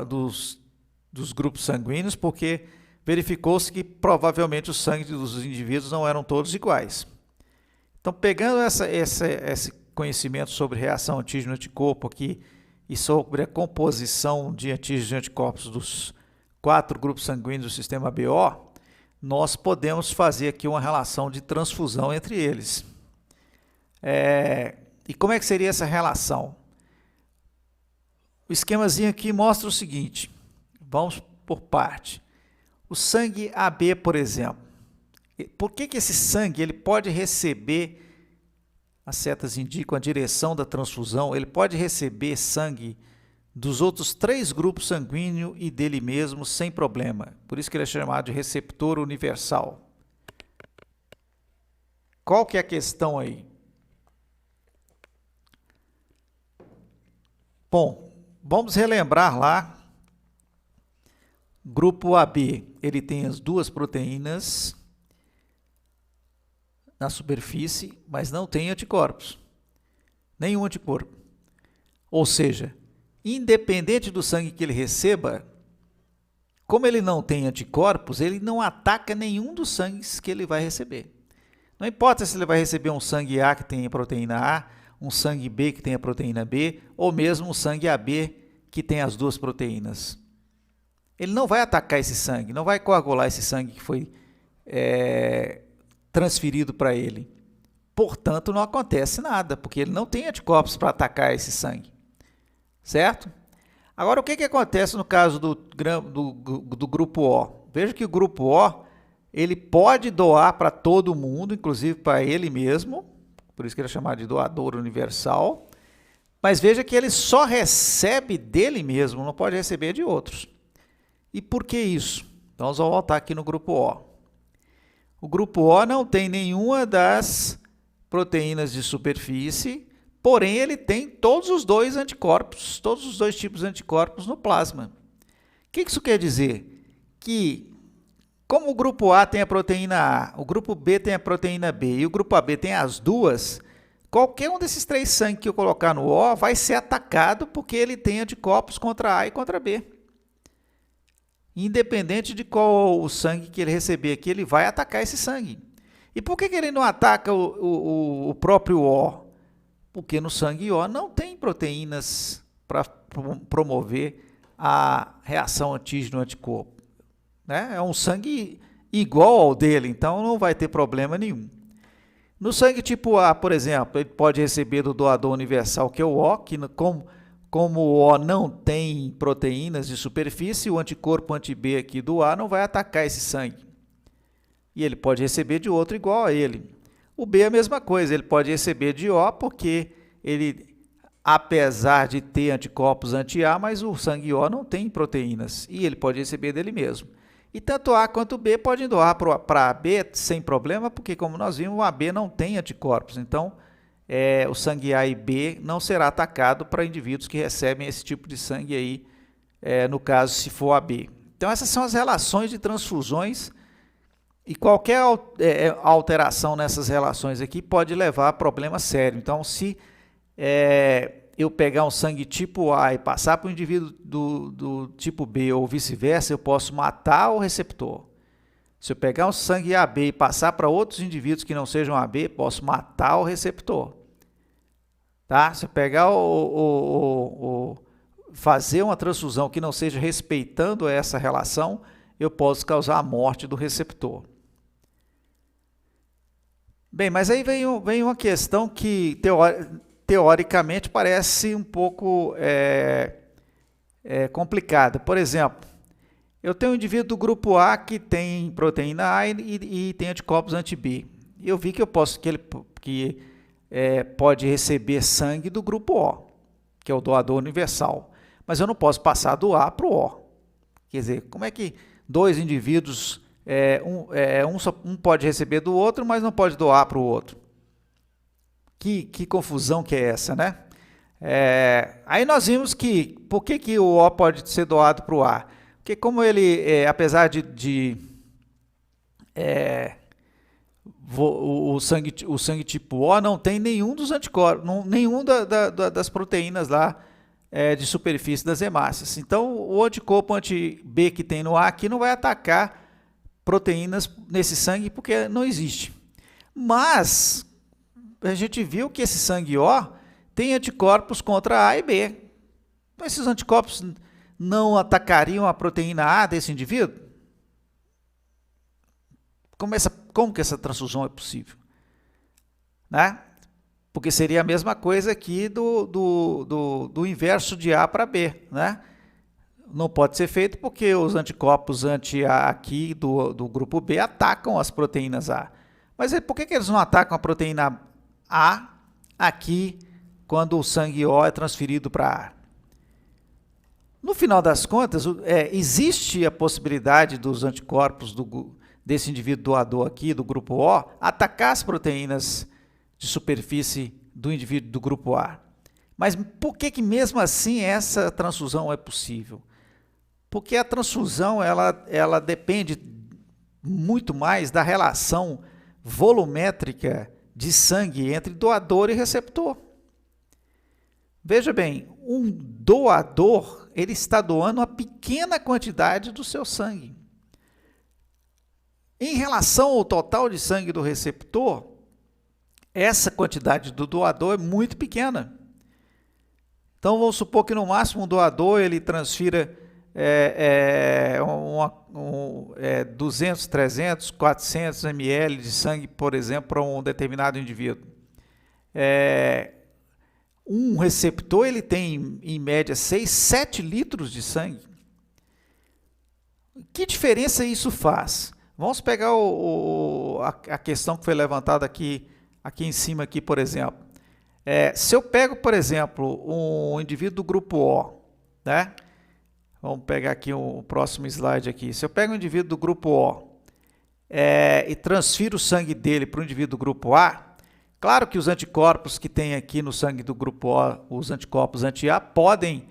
dos grupos sanguíneos, porque verificou-se que provavelmente o sangue dos indivíduos não eram todos iguais. Então, pegando esse conhecimento sobre reação antígeno-anticorpo aqui e sobre a composição de antígenos e anticorpos dos 4 grupos sanguíneos do sistema BO, nós podemos fazer aqui uma relação de transfusão entre eles. E como é que seria essa relação? O esquemazinho aqui mostra o seguinte, vamos por parte. O sangue AB, por exemplo, por que esse sangue ele pode receber, as setas indicam a direção da transfusão, ele pode receber sangue dos outros 3 grupos sanguíneos e dele mesmo sem problema. Por isso que ele é chamado de receptor universal. Qual que é a questão aí? Bom, vamos relembrar lá. Grupo AB, ele tem as 2 proteínas na superfície, mas não tem anticorpos. Nenhum anticorpo. Ou seja, independente do sangue que ele receba, como ele não tem anticorpos, ele não ataca nenhum dos sangues que ele vai receber. Não importa se ele vai receber um sangue A que tenha proteína A, um sangue B que tenha proteína B, ou mesmo um sangue AB que tem as 2 proteínas. Ele não vai atacar esse sangue, não vai coagular esse sangue que foi transferido para ele. Portanto, não acontece nada, porque ele não tem anticorpos para atacar esse sangue. Certo? Agora, o que acontece no caso do grupo O? Veja que o grupo O, ele pode doar para todo mundo, inclusive para ele mesmo, por isso que ele é chamado de doador universal, mas veja que ele só recebe dele mesmo, não pode receber de outros. E por que isso? Então, nós vamos voltar aqui no grupo O. O grupo O não tem nenhuma das proteínas de superfície, porém ele tem todos os 2 anticorpos, todos os 2 tipos de anticorpos no plasma. O que isso quer dizer? Que, como o grupo A tem a proteína A, o grupo B tem a proteína B e o grupo AB tem as 2, qualquer um desses 3 sangues que eu colocar no O vai ser atacado porque ele tem anticorpos contra A e contra B. Independente de qual o sangue que ele receber aqui, ele vai atacar esse sangue. E por que ele não ataca o próprio O? Porque no sangue O não tem proteínas para promover a reação antígeno-anticorpo. Né? É um sangue igual ao dele, então não vai ter problema nenhum. No sangue tipo A, por exemplo, ele pode receber do doador universal, que é o O, que como o O não tem proteínas de superfície, o anticorpo anti-B aqui do A não vai atacar esse sangue. E ele pode receber de outro igual a ele. O B é a mesma coisa, ele pode receber de O porque ele, apesar de ter anticorpos anti-A, mas o sangue O não tem proteínas e ele pode receber dele mesmo. E tanto A quanto B podem doar para AB sem problema, porque como nós vimos, o AB não tem anticorpos. Então, o sangue A e B não será atacado para indivíduos que recebem esse tipo de sangue aí, no caso, se for AB. Então, essas são as relações de transfusões e qualquer alteração nessas relações aqui pode levar a problema sério. Então, se eu pegar um sangue tipo A e passar para o indivíduo do tipo B ou vice-versa, eu posso matar o receptor. Se eu pegar um sangue AB e passar para outros indivíduos que não sejam AB, posso matar o receptor. Tá? Se eu pegar fazer uma transfusão que não seja respeitando essa relação, eu posso causar a morte do receptor. Bem, mas aí vem uma questão que teoricamente parece um pouco complicada. Por exemplo, eu tenho um indivíduo do grupo A que tem proteína A e tem anticorpos anti-B. Eu vi que ele pode receber sangue do grupo O, que é o doador universal. Mas eu não posso passar do A para o O. Quer dizer, como é que 2 indivíduos, um pode receber do outro, mas não pode doar para o outro? Que confusão que é essa, né? Aí nós vimos que, por que o O pode ser doado para o A? Porque como ele, apesar o sangue tipo O não tem nenhum dos anticorpos, nenhum das proteínas lá de superfície das hemácias. Então, o anticorpo anti-B que tem no A aqui não vai atacar proteínas nesse sangue porque não existe. Mas a gente viu que esse sangue O tem anticorpos contra A e B. Então, esses anticorpos não atacariam a proteína A desse indivíduo? Como que essa transfusão é possível? Né? Porque seria a mesma coisa aqui do inverso de A para B, né? Não pode ser feito porque os anticorpos anti-A aqui do grupo B atacam as proteínas A. Mas por que eles não atacam a proteína A aqui quando o sangue O é transferido para A? No final das contas, existe a possibilidade dos anticorpos desse indivíduo doador aqui, do grupo O, atacar as proteínas de superfície do indivíduo do grupo A. Mas por que mesmo assim essa transfusão é possível? Porque a transfusão ela depende muito mais da relação volumétrica de sangue entre doador e receptor. Veja bem, um doador ele está doando uma pequena quantidade do seu sangue. Em relação ao total de sangue do receptor, essa quantidade do doador é muito pequena. Então, vamos supor que no máximo o doador ele transfira 200, 300, 400 ml de sangue, por exemplo, para um determinado indivíduo. Um receptor ele tem, em média, 6, 7 litros de sangue. Que diferença isso faz? Vamos pegar a questão que foi levantada aqui em cima, aqui, por exemplo. Se eu pego, por exemplo, um indivíduo do grupo O, né? Vamos pegar aqui o próximo slide aqui. Se eu pego um indivíduo do grupo O e transfiro o sangue dele para o indivíduo do grupo A, claro que os anticorpos que tem aqui no sangue do grupo O, os anticorpos anti-A, podem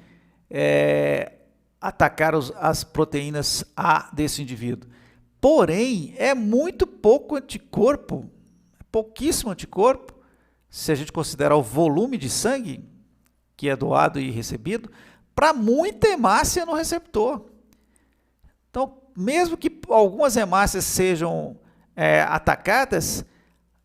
atacar as proteínas A desse indivíduo. Porém, é muito pouco anticorpo, pouquíssimo anticorpo, se a gente considerar o volume de sangue que é doado e recebido, para muita hemácia no receptor. Então, mesmo que algumas hemácias sejam atacadas,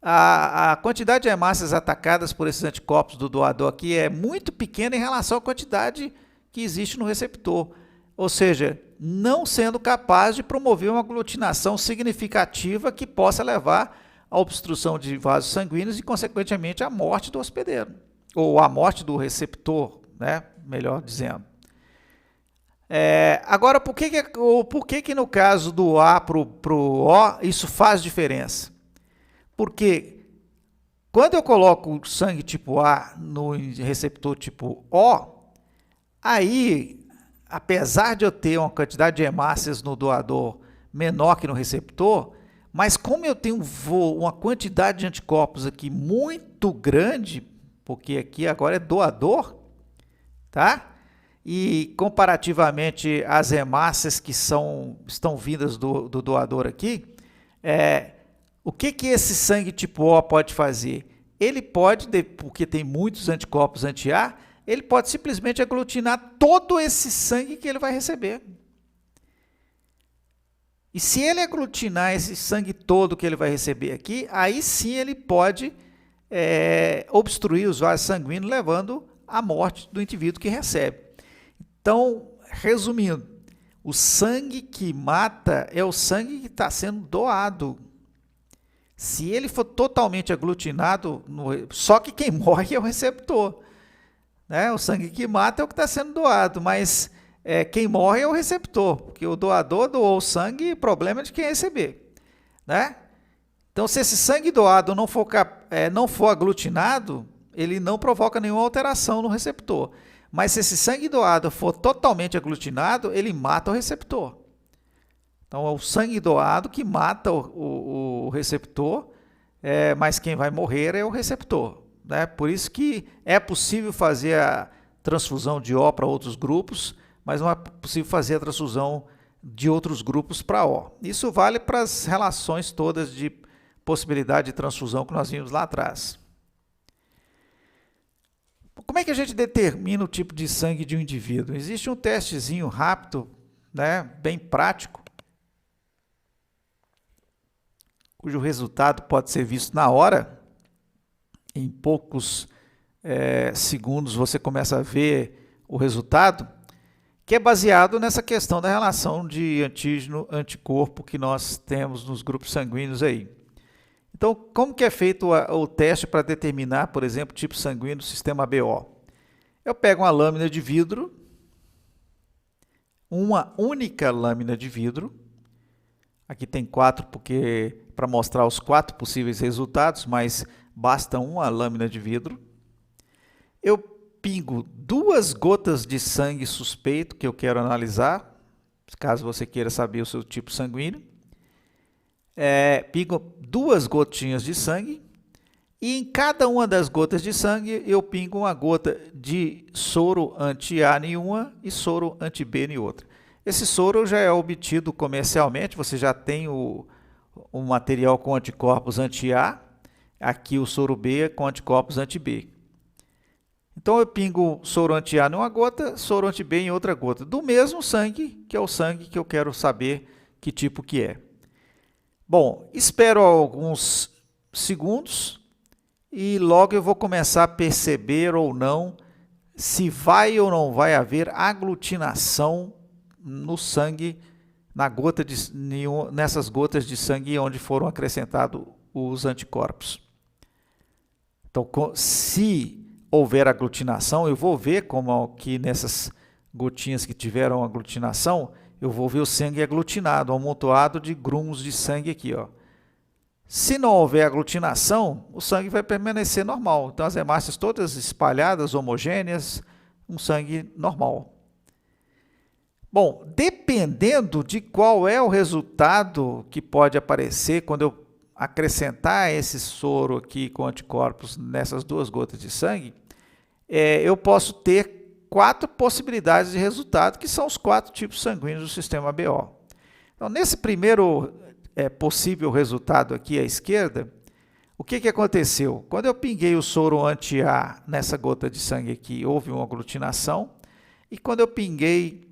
a quantidade de hemácias atacadas por esses anticorpos do doador aqui é muito pequena em relação à quantidade que existe no receptor. Ou seja, não sendo capaz de promover uma aglutinação significativa que possa levar à obstrução de vasos sanguíneos e, consequentemente, à morte do hospedeiro, ou à morte do receptor, né? Melhor dizendo. Agora, por que no caso do A para o O isso faz diferença? Porque quando eu coloco o sangue tipo A no receptor tipo O, aí, apesar de eu ter uma quantidade de hemácias no doador menor que no receptor, mas como eu tenho uma quantidade de anticorpos aqui muito grande, porque aqui agora é doador, tá? E comparativamente às hemácias que estão vindas do doador aqui, o que esse sangue tipo O pode fazer? Ele pode, porque tem muitos anticorpos anti-A, ele pode simplesmente aglutinar todo esse sangue que ele vai receber. E se ele aglutinar esse sangue todo que ele vai receber aqui, aí sim ele pode obstruir os vasos sanguíneos, levando à morte do indivíduo que recebe. Então, resumindo, o sangue que mata é o sangue que está sendo doado. Se ele for totalmente aglutinado, só que quem morre é o receptor. Né? O sangue que mata é o que está sendo doado, mas quem morre é o receptor, porque o doador doou o sangue e o problema é de quem receber. Né? Então, se esse sangue doado não for aglutinado, ele não provoca nenhuma alteração no receptor. Mas se esse sangue doado for totalmente aglutinado, ele mata o receptor. Então, é o sangue doado que mata o receptor, mas quem vai morrer é o receptor. Né? Por isso que é possível fazer a transfusão de O para outros grupos, mas não é possível fazer a transfusão de outros grupos para O. Isso vale para as relações todas de possibilidade de transfusão que nós vimos lá atrás. Como é que a gente determina o tipo de sangue de um indivíduo? Existe um testezinho rápido, né, bem prático, cujo resultado pode ser visto na hora. Em poucos segundos você começa a ver o resultado, que é baseado nessa questão da relação de antígeno-anticorpo que nós temos nos grupos sanguíneos aí. Então, como que é feito o teste para determinar, por exemplo, o tipo sanguíneo do sistema BO? Eu pego uma lâmina de vidro, uma única lâmina de vidro, aqui tem 4 porque para mostrar os 4 possíveis resultados, mas basta uma lâmina de vidro. Eu pingo 2 gotas de sangue suspeito que eu quero analisar, caso você queira saber o seu tipo sanguíneo. Pingo 2 gotinhas de sangue e em cada uma das gotas de sangue eu pingo uma gota de soro anti-A em uma e soro anti-B em outra. Esse soro já é obtido comercialmente, você já tem o material com anticorpos anti-A, aqui o soro B com anticorpos anti-B. Então eu pingo soro anti-A em uma gota, soro anti-B em outra gota, do mesmo sangue, que é o sangue que eu quero saber que tipo que é. Bom, espero alguns segundos e logo eu vou começar a perceber ou não se vai ou não vai haver aglutinação no sangue, nessas gotas de sangue onde foram acrescentados os anticorpos. Então, se houver aglutinação, eu vou ver como que nessas gotinhas que tiveram aglutinação, eu vou ver o sangue aglutinado, um amontoado de grumos de sangue aqui, ó. Se não houver aglutinação, o sangue vai permanecer normal. Então, as hemácias todas espalhadas, homogêneas, um sangue normal. Bom, dependendo de qual é o resultado que pode aparecer quando eu acrescentar esse soro aqui com anticorpos nessas 2 gotas de sangue, eu posso ter 4 possibilidades de resultado, que são os 4 tipos sanguíneos do sistema BO. Então, nesse primeiro possível resultado aqui à esquerda, o que aconteceu? Quando eu pinguei o soro anti-A nessa gota de sangue aqui, houve uma aglutinação, e quando eu pinguei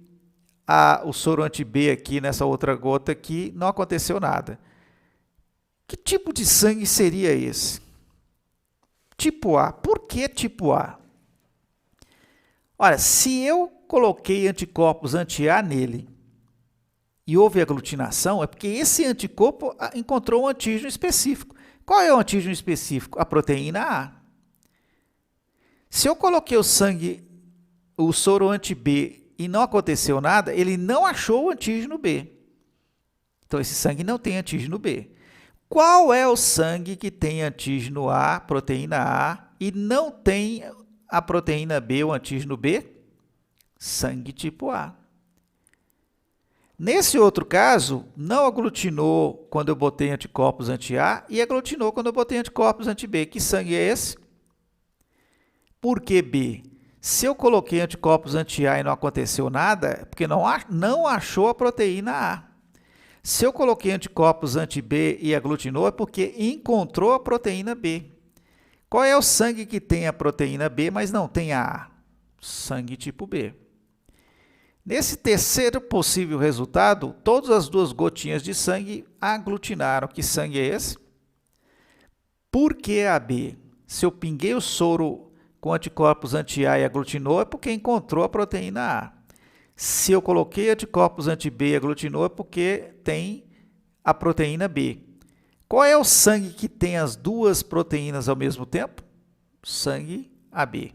o soro anti-B aqui nessa outra gota aqui, não aconteceu nada. Que tipo de sangue seria esse? Tipo A. Por que tipo A? Olha, se eu coloquei anticorpos anti-A nele e houve aglutinação, é porque esse anticorpo encontrou um antígeno específico. Qual é o antígeno específico? A proteína A. Se eu coloquei o soro anti-B e não aconteceu nada, ele não achou o antígeno B. Então, esse sangue não tem antígeno B. Qual é o sangue que tem antígeno A, proteína A, e não tem a proteína B, o antígeno B? Sangue tipo A. Nesse outro caso, não aglutinou quando eu botei anticorpos anti-A e aglutinou quando eu botei anticorpos anti-B. Que sangue é esse? Por que B? Se eu coloquei anticorpos anti-A e não aconteceu nada, é porque não achou a proteína A. Se eu coloquei anticorpos anti-B e aglutinou, é porque encontrou a proteína B. Qual é o sangue que tem a proteína B, mas não tem a A? Sangue tipo B. Nesse terceiro possível resultado, todas as 2 gotinhas de sangue aglutinaram. Que sangue é esse? Por que a B? Se eu pinguei o soro com anticorpos anti-A e aglutinou, é porque encontrou a proteína A. Se eu coloquei anticorpos anti-B e aglutinou, é porque tem a proteína B. Qual é o sangue que tem as 2 proteínas ao mesmo tempo? Sangue AB.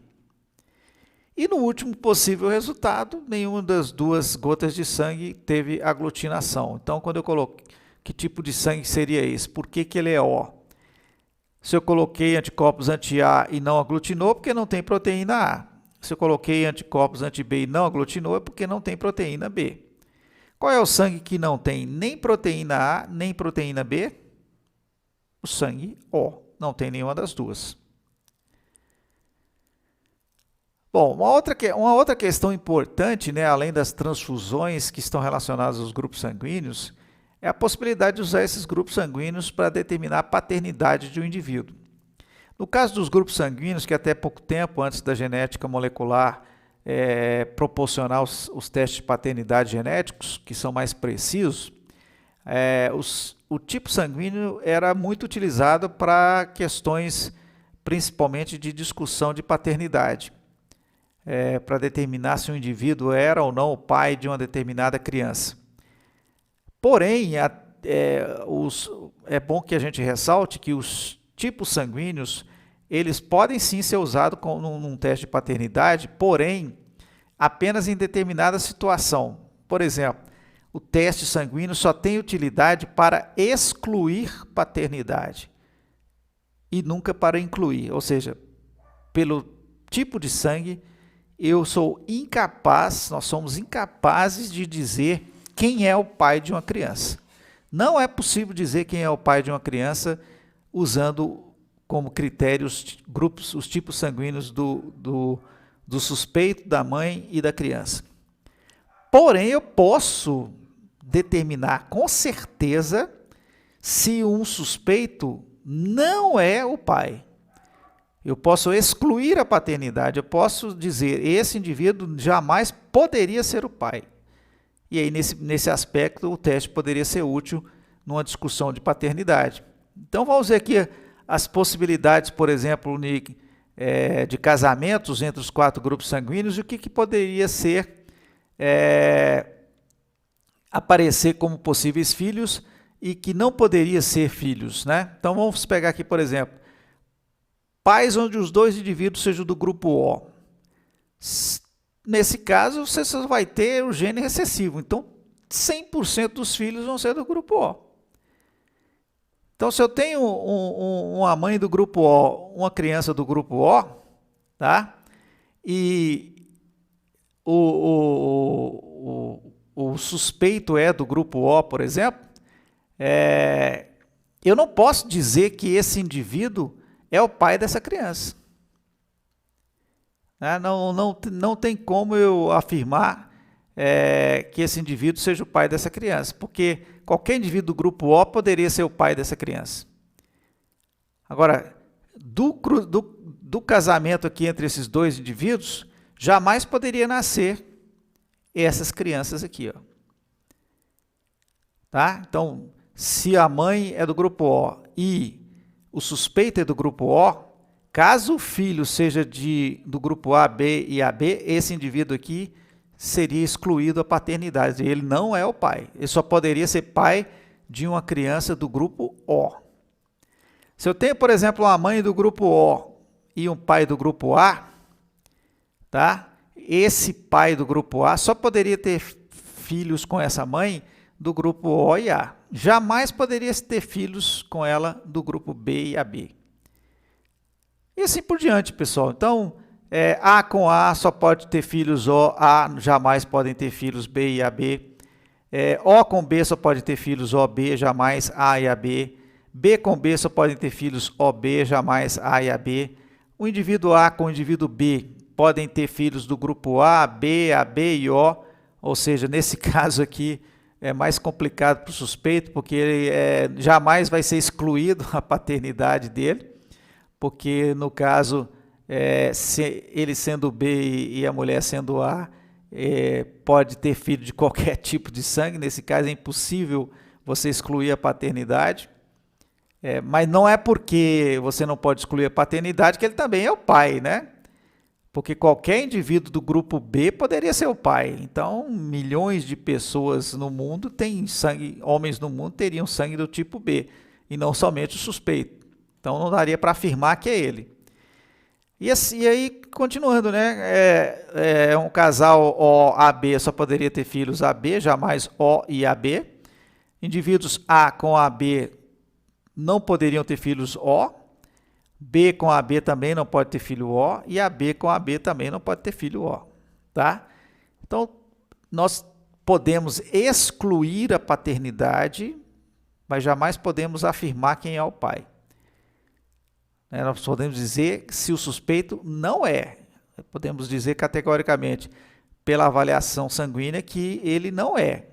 E no último possível resultado, nenhuma das 2 gotas de sangue teve aglutinação. Então, quando eu coloquei, que tipo de sangue seria esse? Por que ele é O? Se eu coloquei anticorpos anti-A e não aglutinou, porque não tem proteína A. Se eu coloquei anticorpos anti-B e não aglutinou, é porque não tem proteína B. Qual é o sangue que não tem nem proteína A, nem proteína B? O sangue O. Não tem nenhuma das 2. Bom, uma outra questão importante, né, além das transfusões que estão relacionadas aos grupos sanguíneos, é a possibilidade de usar esses grupos sanguíneos para determinar a paternidade de um indivíduo. No caso dos grupos sanguíneos, que até pouco tempo antes da genética molecular proporcionar os testes de paternidade genéticos, que são mais precisos, o tipo sanguíneo era muito utilizado para questões principalmente de discussão de paternidade. para determinar se o indivíduo era ou não o pai de uma determinada criança. Porém, é bom que a gente ressalte que os tipos sanguíneos, eles podem sim ser usados num teste de paternidade, porém, apenas em determinada situação. Por exemplo, o teste sanguíneo só tem utilidade para excluir paternidade e nunca para incluir, ou seja, pelo tipo de sangue, nós somos incapazes de dizer quem é o pai de uma criança. Não é possível dizer quem é o pai de uma criança usando como critérios os tipos sanguíneos do suspeito, da mãe e da criança. Porém, eu posso determinar com certeza se um suspeito não é o pai. Eu posso excluir a paternidade, eu posso dizer, esse indivíduo jamais poderia ser o pai. E aí, nesse aspecto, o teste poderia ser útil numa discussão de paternidade. Então, vamos ver aqui as possibilidades, por exemplo, de casamentos entre os 4 grupos sanguíneos e o que poderia ser aparecer como possíveis filhos e que não poderia ser filhos, né? Então, vamos pegar aqui, por exemplo, pais onde os 2 indivíduos sejam do grupo O. Nesse caso, você só vai ter o gene recessivo. Então, 100% dos filhos vão ser do grupo O. Então, se eu tenho uma mãe do grupo O, uma criança do grupo O, tá? E o suspeito é do grupo O, por exemplo, eu não posso dizer que esse indivíduo é o pai dessa criança. Não tem como eu afirmar que esse indivíduo seja o pai dessa criança, porque qualquer indivíduo do grupo O poderia ser o pai dessa criança. Agora, do casamento aqui entre esses 2 indivíduos, jamais poderia nascer essas crianças aqui, ó. Tá? Então, se a mãe é do grupo O e o suspeito é do grupo O, caso o filho seja do grupo A, B e AB, esse indivíduo aqui seria excluído a paternidade. Ele não é o pai. Ele só poderia ser pai de uma criança do grupo O. Se eu tenho, por exemplo, uma mãe do grupo O e um pai do grupo A, tá? Esse pai do grupo A só poderia ter filhos com essa mãe do grupo O e A. Jamais poderia ter filhos com ela do grupo B e AB. E assim por diante, pessoal. Então, A com A só pode ter filhos O, A jamais podem ter filhos B e AB. O com B só pode ter filhos OB, jamais A e AB. B com B só podem ter filhos OB, jamais A e AB. O indivíduo A com o indivíduo B podem ter filhos do grupo A, B, AB e O, ou seja, nesse caso aqui é mais complicado para o suspeito, porque ele jamais vai ser excluído a paternidade dele, porque no caso, ele sendo B e a mulher sendo A, pode ter filho de qualquer tipo de sangue, nesse caso é impossível você excluir a paternidade. Mas não é porque você não pode excluir a paternidade que ele também é o pai, né? Porque qualquer indivíduo do grupo B poderia ser o pai. Então, milhões de pessoas no mundo têm sangue, homens no mundo teriam sangue do tipo B, e não somente o suspeito. Então, não daria para afirmar que é ele. E aí, continuando, né? Um casal OAB só poderia ter filhos AB, jamais O e AB. Indivíduos A com AB não poderiam ter filhos O, B com AB também não pode ter filho O, e AB com AB também não pode ter filho O, tá? Então, nós podemos excluir a paternidade, mas jamais podemos afirmar quem é o pai. Nós podemos dizer se o suspeito não é. Podemos dizer categoricamente, pela avaliação sanguínea, que ele não é.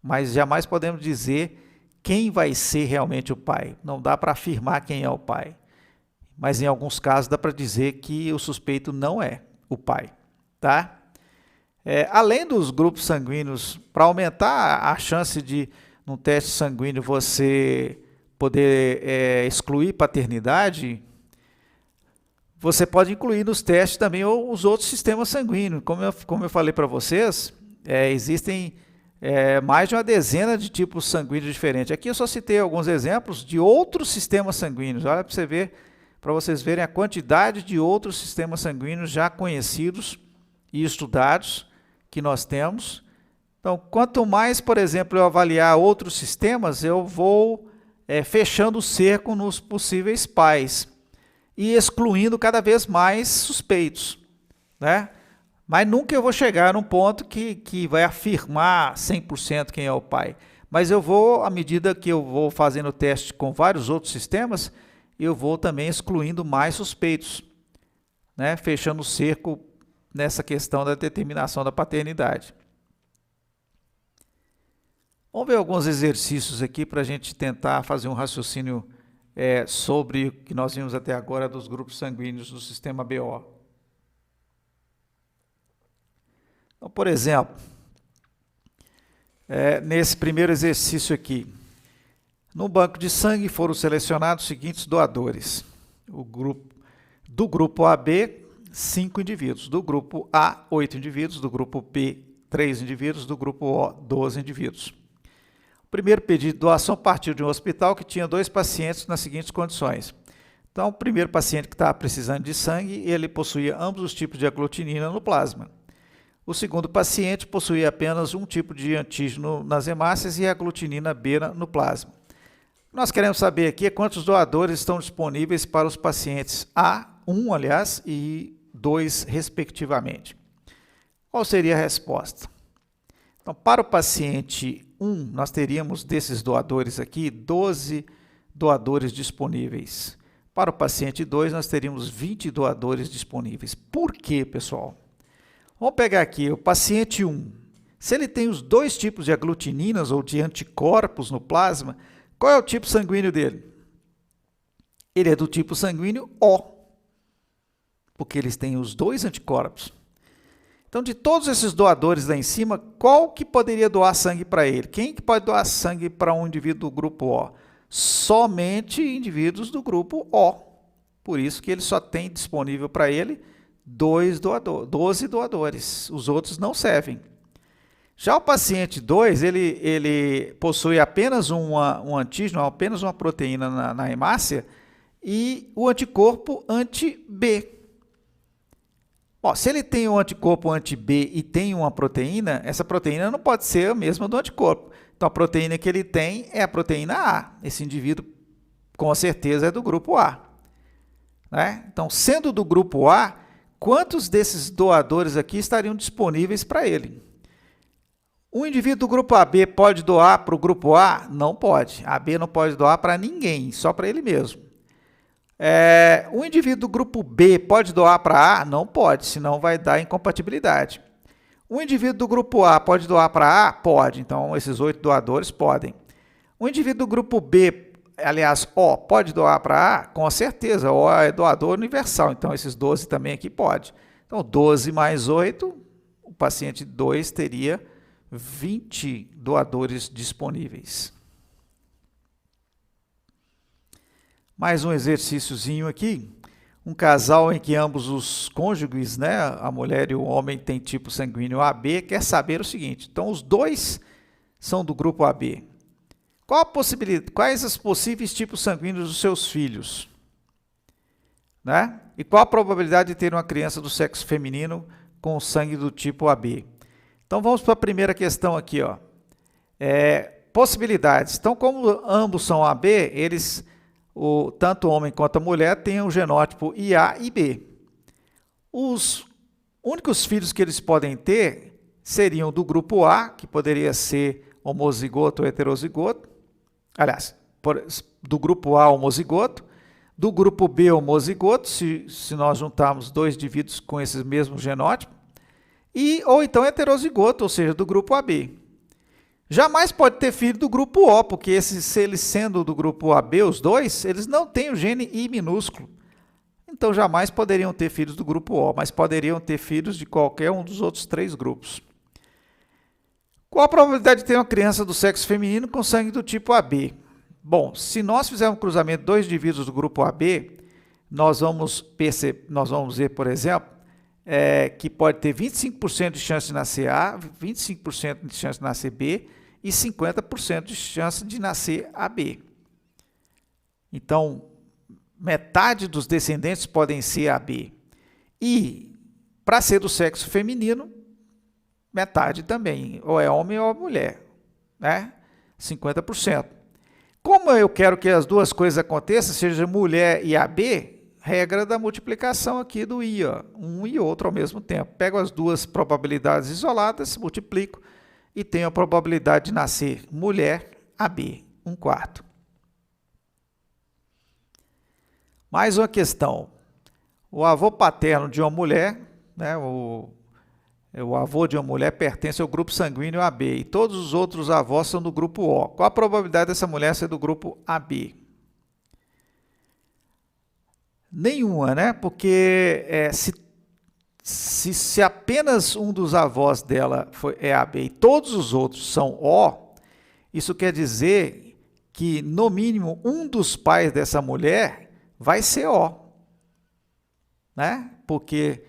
Mas jamais podemos dizer quem vai ser realmente o pai. Não dá para afirmar quem é o pai. Mas em alguns casos dá para dizer que o suspeito não é o pai. Tá? Além dos grupos sanguíneos, para aumentar a chance de, num teste sanguíneo, você poder excluir paternidade, você pode incluir nos testes também os outros sistemas sanguíneos. Como eu falei para vocês, existem mais de uma dezena de tipos sanguíneos diferentes. Aqui eu só citei alguns exemplos de outros sistemas sanguíneos. Olha para vocês verem a quantidade de outros sistemas sanguíneos já conhecidos e estudados que nós temos. Então, quanto mais, por exemplo, eu avaliar outros sistemas, eu vou fechando o cerco nos possíveis pais e excluindo cada vez mais suspeitos, né? Mas nunca eu vou chegar num ponto que vai afirmar 100% quem é o pai. Mas eu vou, à medida que eu vou fazendo o teste com vários outros sistemas, eu vou também excluindo mais suspeitos, né? Fechando o cerco nessa questão da determinação da paternidade. Vamos ver alguns exercícios aqui para a gente tentar fazer um raciocínio sobre o que nós vimos até agora dos grupos sanguíneos do sistema BO. Então, por exemplo, nesse primeiro exercício aqui, no banco de sangue foram selecionados os seguintes doadores. Do grupo AB, 5 indivíduos. Do grupo A, 8 indivíduos. Do grupo B, 3 indivíduos. Do grupo O, 12 indivíduos. O primeiro pedido de doação partiu de um hospital que tinha 2 pacientes nas seguintes condições. Então, o primeiro paciente que estava precisando de sangue, ele possuía ambos os tipos de aglutinina no plasma. O segundo paciente possuía apenas um tipo de antígeno nas hemácias e a aglutinina B no plasma. Nós queremos saber aqui quantos doadores estão disponíveis para os pacientes A, 1, aliás, e 2, respectivamente. Qual seria a resposta? Então, para o paciente 1, nós teríamos desses doadores aqui 12 doadores disponíveis. Para o paciente 2, nós teríamos 20 doadores disponíveis. Por quê, pessoal? Vamos pegar aqui o paciente 1. Se ele tem os 2 tipos de aglutininas ou de anticorpos no plasma, qual é o tipo sanguíneo dele? Ele é do tipo sanguíneo O, porque eles têm os 2 anticorpos. Então, de todos esses doadores lá em cima, qual que poderia doar sangue para ele? Quem que pode doar sangue para um indivíduo do grupo O? Somente indivíduos do grupo O. Por isso que ele só tem disponível para ele 12 doadores. Os outros não servem. Já o paciente 2, ele possui apenas um antígeno, apenas uma proteína na hemácia e o anticorpo anti-B. Bom, se ele tem um anticorpo anti-B e tem uma proteína, essa proteína não pode ser a mesma do anticorpo. Então, a proteína que ele tem é a proteína A. Esse indivíduo, com certeza, é do grupo A. Né? Então, sendo do grupo A, quantos desses doadores aqui estariam disponíveis para ele? Um indivíduo do grupo AB pode doar para o grupo A? Não pode. A B não pode doar para ninguém, só para ele mesmo. Um indivíduo do grupo B pode doar para A? Não pode, senão vai dar incompatibilidade. Um indivíduo do grupo A pode doar para A? Pode, então esses 8 doadores podem. Um indivíduo do grupo B, aliás, O, pode doar para A? Com certeza, O é doador universal, então esses 12 também aqui pode. Então 12 mais 8, o paciente 2 teria 20 doadores disponíveis. Mais um exercíciozinho aqui. Um casal em que ambos os cônjuges, né, a mulher e o homem, têm tipo sanguíneo AB, quer saber o seguinte. Então, os 2 são do grupo AB. Quais os possíveis tipos sanguíneos dos seus filhos? Né? E qual a probabilidade de ter uma criança do sexo feminino com sangue do tipo AB? Então, vamos para a primeira questão aqui. Ó. Possibilidades. Então, como ambos são AB, tanto o homem quanto a mulher têm o genótipo IA e B. Os únicos filhos que eles podem ter seriam do grupo A, que poderia ser homozigoto ou heterozigoto. Aliás, do grupo A, homozigoto. Do grupo B, homozigoto, se nós juntarmos 2 indivíduos com esse mesmo genótipo. Ou então heterozigoto, ou seja, do grupo AB. Jamais pode ter filho do grupo O, porque se eles sendo do grupo AB, os 2, eles não têm o gene I minúsculo. Então, jamais poderiam ter filhos do grupo O, mas poderiam ter filhos de qualquer um dos outros 3 grupos. Qual a probabilidade de ter uma criança do sexo feminino com sangue do tipo AB? Bom, se nós fizermos um cruzamento de 2 indivíduos do grupo AB, nós vamos ver, por exemplo, que pode ter 25% de chance de nascer A, 25% de chance de nascer B e 50% de chance de nascer AB. Então, metade dos descendentes podem ser AB. E, para ser do sexo feminino, metade também, ou é homem ou é mulher, né? 50%. Como eu quero que as duas coisas aconteçam, seja mulher e AB, regra da multiplicação aqui do I, ó, um e outro ao mesmo tempo. Pego as duas probabilidades isoladas, multiplico e tenho a probabilidade de nascer mulher AB, 1/4. Mais uma questão. O avô paterno de uma mulher, né, o avô de uma mulher pertence ao grupo sanguíneo AB e todos os outros avós são do grupo O. Qual a probabilidade dessa mulher ser do grupo AB? Nenhuma, né? Porque se apenas um dos avós dela é AB e todos os outros são O, isso quer dizer que, no mínimo, um dos pais dessa mulher vai ser O, né? Porque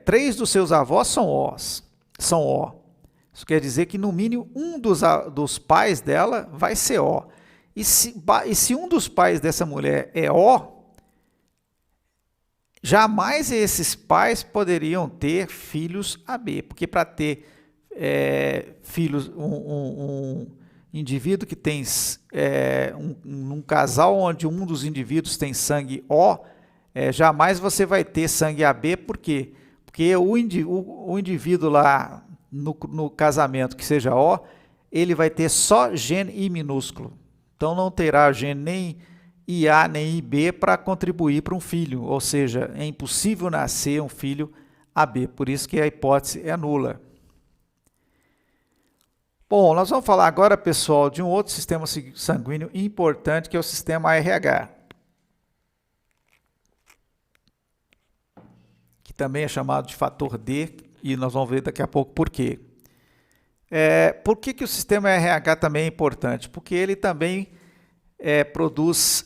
3 dos seus avós são O. Isso quer dizer que, no mínimo, um dos pais dela vai ser O. E se um dos pais dessa mulher é O, jamais esses pais poderiam ter filhos AB, porque para ter filhos, um indivíduo que tem um casal onde um dos indivíduos tem sangue O, jamais você vai ter sangue AB, por quê? Porque o indivíduo lá no casamento que seja O, ele vai ter só gene I minúsculo, então não terá gene nem IA nem IB para contribuir para um filho, ou seja, é impossível nascer um filho AB, por isso que a hipótese é nula. Bom, nós vamos falar agora, pessoal, de um outro sistema sanguíneo importante, que é o sistema ARH, que também é chamado de fator D, e nós vamos ver daqui a pouco por quê. Por que o sistema ARH também é importante? Porque ele também produz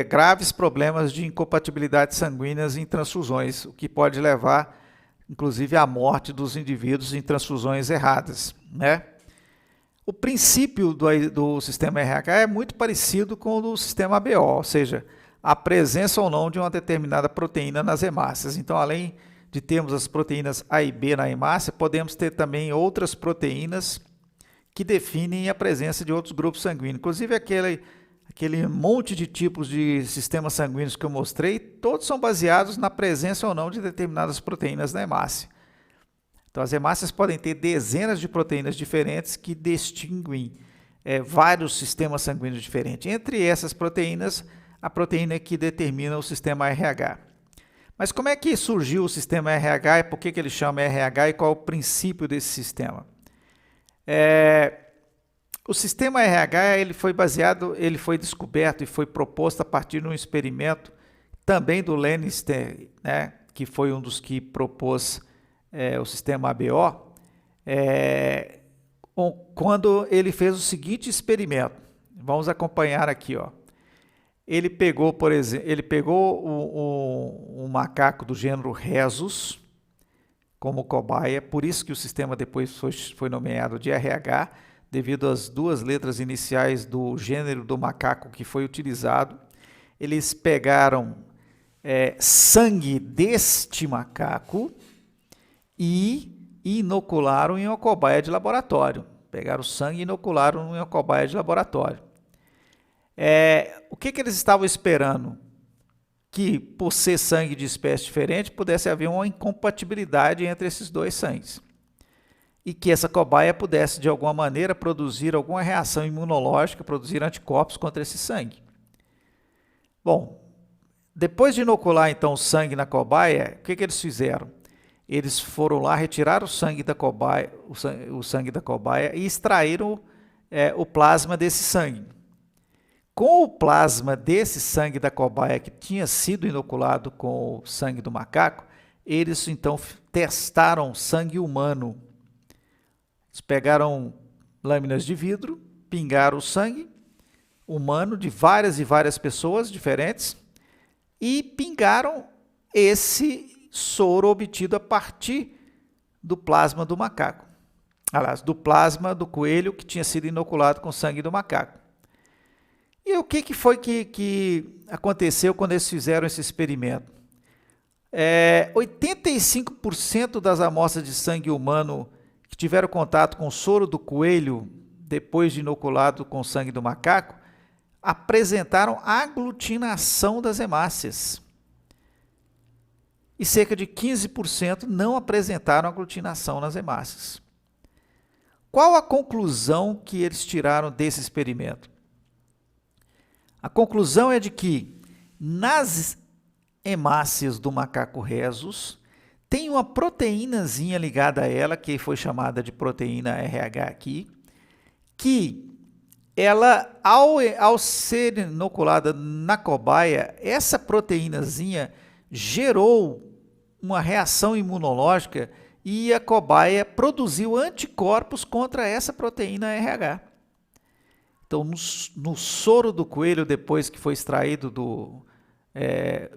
graves problemas de incompatibilidade sanguíneas em transfusões, o que pode levar, inclusive, à morte dos indivíduos em transfusões erradas, né? O princípio do sistema RH é muito parecido com o do sistema ABO, ou seja, a presença ou não de uma determinada proteína nas hemácias. Então, além de termos as proteínas A e B na hemácia, podemos ter também outras proteínas que definem a presença de outros grupos sanguíneos, inclusive aquele monte de tipos de sistemas sanguíneos que eu mostrei, todos são baseados na presença ou não de determinadas proteínas na hemácia. Então, as hemácias podem ter dezenas de proteínas diferentes que distinguem vários sistemas sanguíneos diferentes. Entre essas proteínas, a proteína que determina o sistema RH. Mas como é que surgiu o sistema RH e por que ele chama RH e qual é o princípio desse sistema? O sistema RH ele foi descoberto e foi proposto a partir de um experimento também do Lannister, né, que foi um dos que propôs o sistema ABO, quando ele fez o seguinte experimento. Vamos acompanhar aqui, ó. Ele pegou, por exemplo, um macaco do gênero Rhesus como cobaia, por isso que o sistema depois foi nomeado de RH, devido às duas letras iniciais do gênero do macaco que foi utilizado. Eles pegaram sangue deste macaco e inocularam em uma cobaia de laboratório. Pegaram o sangue e inocularam em uma cobaia de laboratório. O que eles estavam esperando? Que, por ser sangue de espécie diferente, pudesse haver uma incompatibilidade entre esses dois sangues. E que essa cobaia pudesse, de alguma maneira, produzir alguma reação imunológica, produzir anticorpos contra esse sangue. Bom, depois de inocular, então, o sangue na cobaia, o que eles fizeram? Eles foram lá, retiraram o sangue da cobaia, e extraíram o plasma desse sangue. Com o plasma desse sangue da cobaia que tinha sido inoculado com o sangue do macaco, eles então testaram sangue humano. Eles pegaram lâminas de vidro, pingaram o sangue humano de várias e várias pessoas diferentes, e pingaram esse soro obtido a partir do plasma do macaco. Aliás, do plasma do coelho que tinha sido inoculado com sangue do macaco. E o que foi que aconteceu quando eles fizeram esse experimento? 85% das amostras de sangue humano que tiveram contato com o soro do coelho, depois de inoculado com sangue do macaco, apresentaram aglutinação das hemácias. E cerca de 15% não apresentaram aglutinação nas hemácias. Qual a conclusão que eles tiraram desse experimento? A conclusão é de que nas hemácias do macaco rhesus tem uma proteínazinha ligada a ela, que foi chamada de proteína RH aqui, que ela, ao ser inoculada na cobaia, essa proteínazinha gerou uma reação imunológica e a cobaia produziu anticorpos contra essa proteína RH. Então, no soro do coelho, depois que foi extraído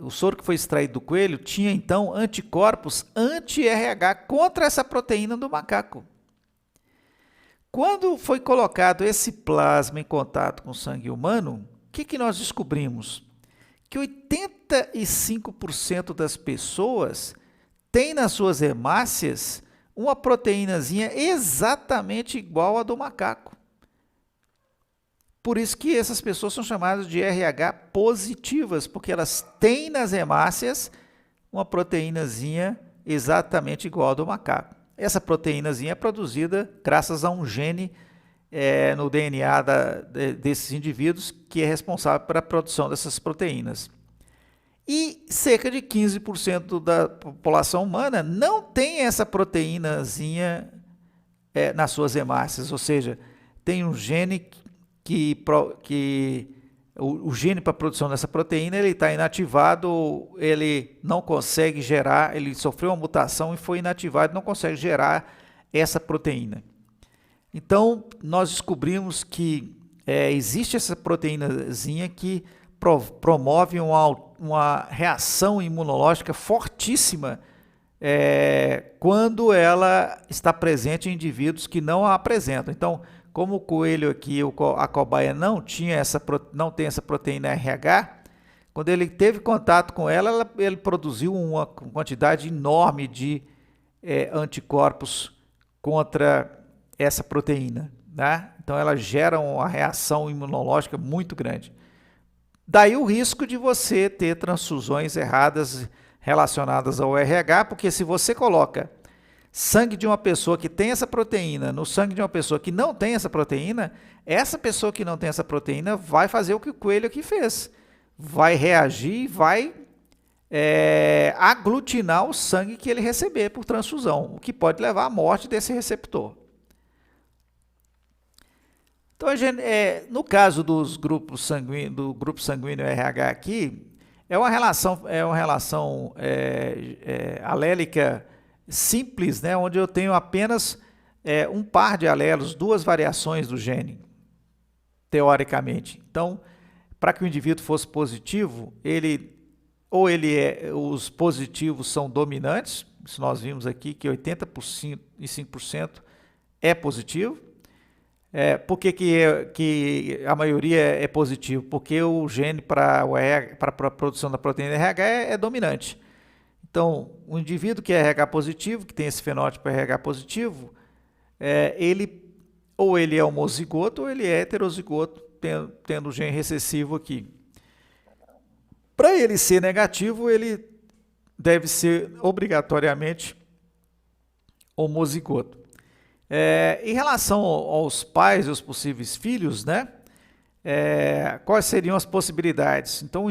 o soro que foi extraído do coelho, tinha então anticorpos anti-RH contra essa proteína do macaco. Quando foi colocado esse plasma em contato com o sangue humano, o que nós descobrimos? Que 85% das pessoas têm nas suas hemácias uma proteínazinha exatamente igual à do macaco. Por isso que essas pessoas são chamadas de RH positivas, porque elas têm nas hemácias uma proteínazinha exatamente igual à do macaco. Essa proteínazinha é produzida graças a um gene no DNA desses indivíduos que é responsável pela produção dessas proteínas. E cerca de 15% da população humana não tem essa proteínazinha nas suas hemácias, ou seja, tem um gene o gene para a produção dessa proteína ele está inativado, ele não consegue gerar, ele sofreu uma mutação e foi inativado, não consegue gerar essa proteína. Então, nós descobrimos que existe essa proteínazinha que promove uma reação imunológica fortíssima quando ela está presente em indivíduos que não a apresentam. Então, como o coelho aqui, a cobaia não tem essa proteína RH, quando ele teve contato com ela, ele produziu uma quantidade enorme de anticorpos contra essa proteína, né? Então ela gera uma reação imunológica muito grande. Daí o risco de você ter transfusões erradas relacionadas ao RH, porque se você coloca sangue de uma pessoa que tem essa proteína no sangue de uma pessoa que não tem essa proteína, essa pessoa que não tem essa proteína vai fazer o que o coelho aqui fez. Vai reagir, vai aglutinar o sangue que ele receber por transfusão, o que pode levar à morte desse receptor. Então, no caso do grupo sanguíneo RH aqui, é uma relação alélica simples, né, onde eu tenho apenas um par de alelos, duas variações do gene, teoricamente. Então, para que o indivíduo fosse positivo, os positivos são dominantes, isso nós vimos aqui que 85% é positivo. Por que a maioria é positivo? Porque o gene para a produção da proteína RH é dominante. Então, o indivíduo que é RH positivo, que tem esse fenótipo RH positivo, ele é homozigoto ou ele é heterozigoto, tendo o gene recessivo aqui. Para ele ser negativo, ele deve ser obrigatoriamente homozigoto. Em relação aos pais e os possíveis filhos, né? Quais seriam as possibilidades? Então, um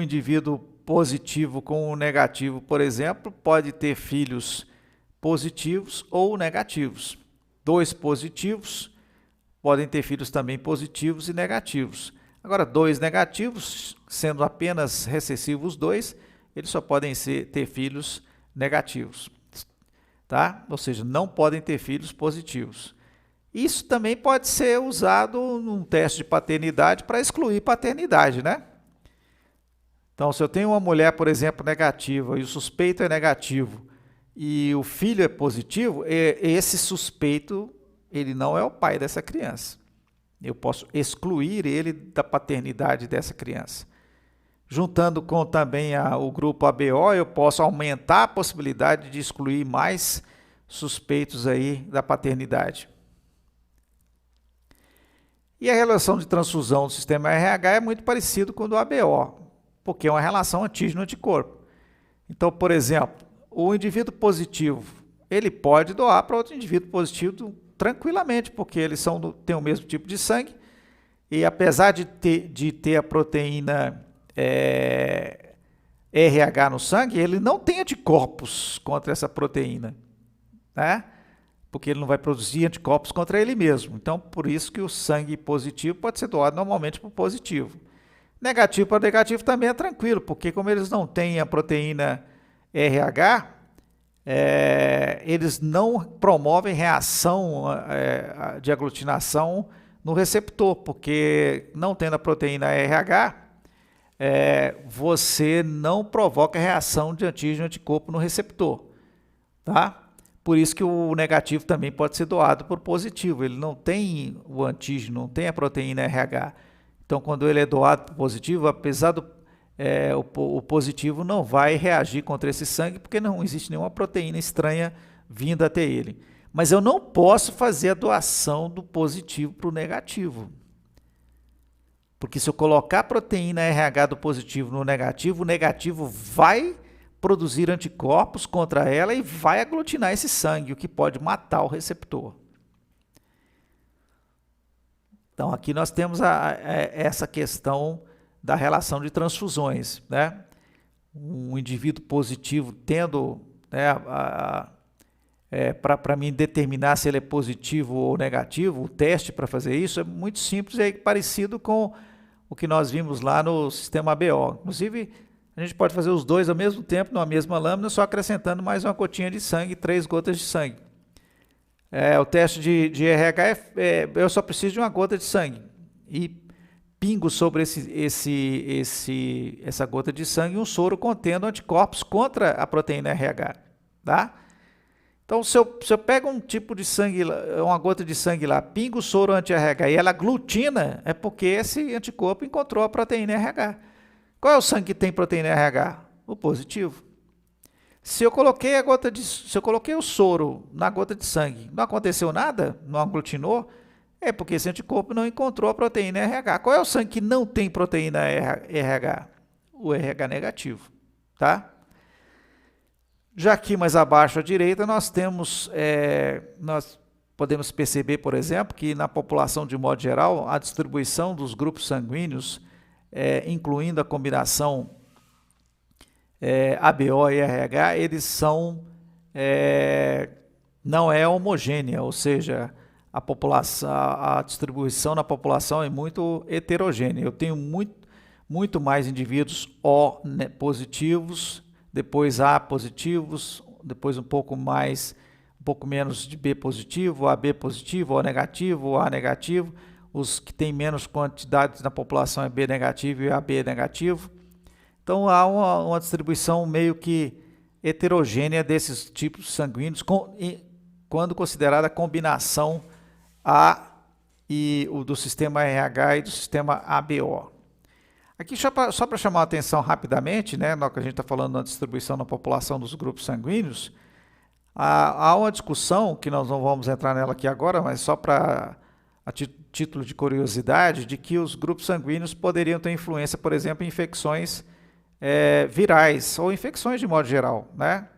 indivíduo positivo com um negativo, por exemplo, pode ter filhos positivos ou negativos. Dois positivos podem ter filhos também positivos e negativos. Agora, dois negativos, sendo apenas recessivos dois, eles só podem ter filhos negativos. Tá? Ou seja, não podem ter filhos positivos. Isso também pode ser usado num teste de paternidade para excluir paternidade, né? Então, se eu tenho uma mulher, por exemplo, negativa e o suspeito é negativo e o filho é positivo, esse suspeito, ele não é o pai dessa criança. Eu posso excluir ele da paternidade dessa criança. Juntando com também o grupo ABO, eu posso aumentar a possibilidade de excluir mais suspeitos aí da paternidade. E a relação de transfusão do sistema RH é muito parecido com o do ABO, porque é uma relação antígeno-anticorpo. Então, por exemplo, o indivíduo positivo, ele pode doar para outro indivíduo positivo tranquilamente, porque eles têm o mesmo tipo de sangue, e apesar de ter a proteína RH no sangue, ele não tem anticorpos contra essa proteína, né? Porque ele não vai produzir anticorpos contra ele mesmo. Então, por isso que o sangue positivo pode ser doado normalmente para o positivo. Negativo para negativo também é tranquilo, porque como eles não têm a proteína RH, eles não promovem reação de aglutinação no receptor, porque não tendo a proteína RH, você não provoca reação de antígeno-anticorpo no receptor, tá? Por isso que o negativo também pode ser doado por positivo. Ele não tem o antígeno, não tem a proteína RH. Então, quando ele é doado por positivo, apesar o positivo não vai reagir contra esse sangue, porque não existe nenhuma proteína estranha vindo até ele. Mas eu não posso fazer a doação do positivo para o negativo. Porque se eu colocar a proteína RH do positivo no negativo, o negativo vai produzir anticorpos contra ela e vai aglutinar esse sangue, o que pode matar o receptor. Então, aqui nós temos essa questão da relação de transfusões, né? Um indivíduo positivo tendo, né, para mim determinar se ele é positivo ou negativo, o teste para fazer isso é muito simples e é parecido com o que nós vimos lá no sistema ABO. Inclusive, a gente pode fazer os dois ao mesmo tempo, numa mesma lâmina, só acrescentando mais uma gotinha de sangue, 3 gotas de sangue. O teste de RH, eu só preciso de uma gota de sangue. E pingo sobre essa gota de sangue um soro contendo anticorpos contra a proteína RH. Tá? Então, se eu pego um tipo de sangue, uma gota de sangue lá, pingo o soro anti-RH e ela aglutina, é porque esse anticorpo encontrou a proteína RH. Qual é o sangue que tem proteína RH? O positivo. Se eu coloquei o soro na gota de sangue, não aconteceu nada, não aglutinou, é porque esse anticorpo não encontrou a proteína RH. Qual é o sangue que não tem proteína RH? O RH negativo, tá? Já aqui mais abaixo à direita nós podemos perceber, por exemplo, que na população de modo geral, a distribuição dos grupos sanguíneos, incluindo a combinação ABO e RH, eles não é homogênea, ou seja, a distribuição na população é muito heterogênea. Eu tenho muito mais indivíduos O positivos, depois A positivos, depois um pouco menos de B positivo, AB positivo, O negativo, A negativo. Os que têm menos quantidades na população é B negativo e AB negativo. Então, há uma distribuição meio que heterogênea desses tipos sanguíneos, quando considerada a combinação do sistema RH e do sistema ABO. Aqui, só para chamar a atenção rapidamente, né, no que a gente está falando da distribuição na população dos grupos sanguíneos, há uma discussão, que nós não vamos entrar nela aqui agora, mas só para título de curiosidade, de que os grupos sanguíneos poderiam ter influência, por exemplo, em infecções virais ou infecções de modo geral, né?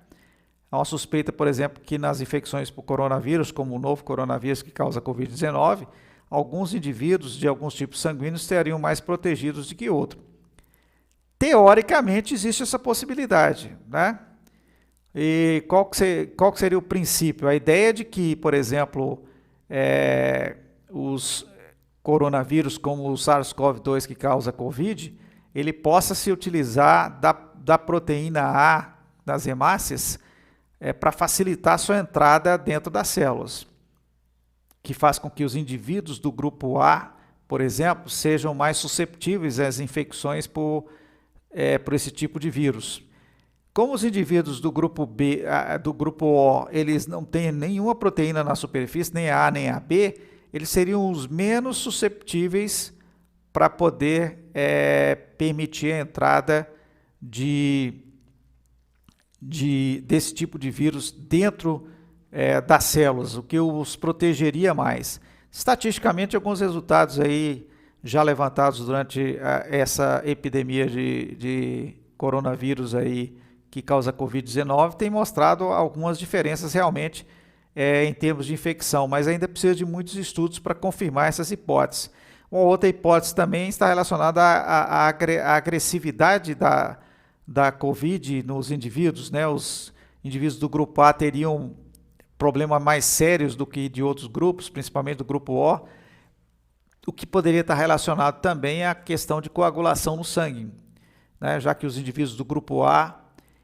Há uma suspeita, por exemplo, que nas infecções por coronavírus, como o novo coronavírus que causa Covid-19, alguns indivíduos de alguns tipos sanguíneos estariam mais protegidos do que outros. Teoricamente, existe essa possibilidade, né? E qual que seria o princípio? A ideia de que, por exemplo, os coronavírus, como o SARS-CoV-2 que causa Covid, ele possa se utilizar da proteína A das hemácias para facilitar a sua entrada dentro das células, que faz com que os indivíduos do grupo A, por exemplo, sejam mais susceptíveis às infecções por por esse tipo de vírus. Como os indivíduos do grupo B, do grupo O, eles não têm nenhuma proteína na superfície, nem a nem a B, eles seriam os menos susceptíveis para poder permitir a entrada desse tipo de vírus dentro das células, o que os protegeria mais. Estatisticamente, alguns resultados aí já levantados durante essa epidemia de coronavírus aí que causa Covid-19 têm mostrado algumas diferenças realmente em termos de infecção, mas ainda precisa de muitos estudos para confirmar essas hipóteses. Uma outra hipótese também está relacionada à agressividade da Covid nos indivíduos, né? Os indivíduos do grupo A teriam problemas mais sérios do que de outros grupos, principalmente do grupo O que poderia estar relacionado também à questão de coagulação no sangue, né? Já que os indivíduos do grupo A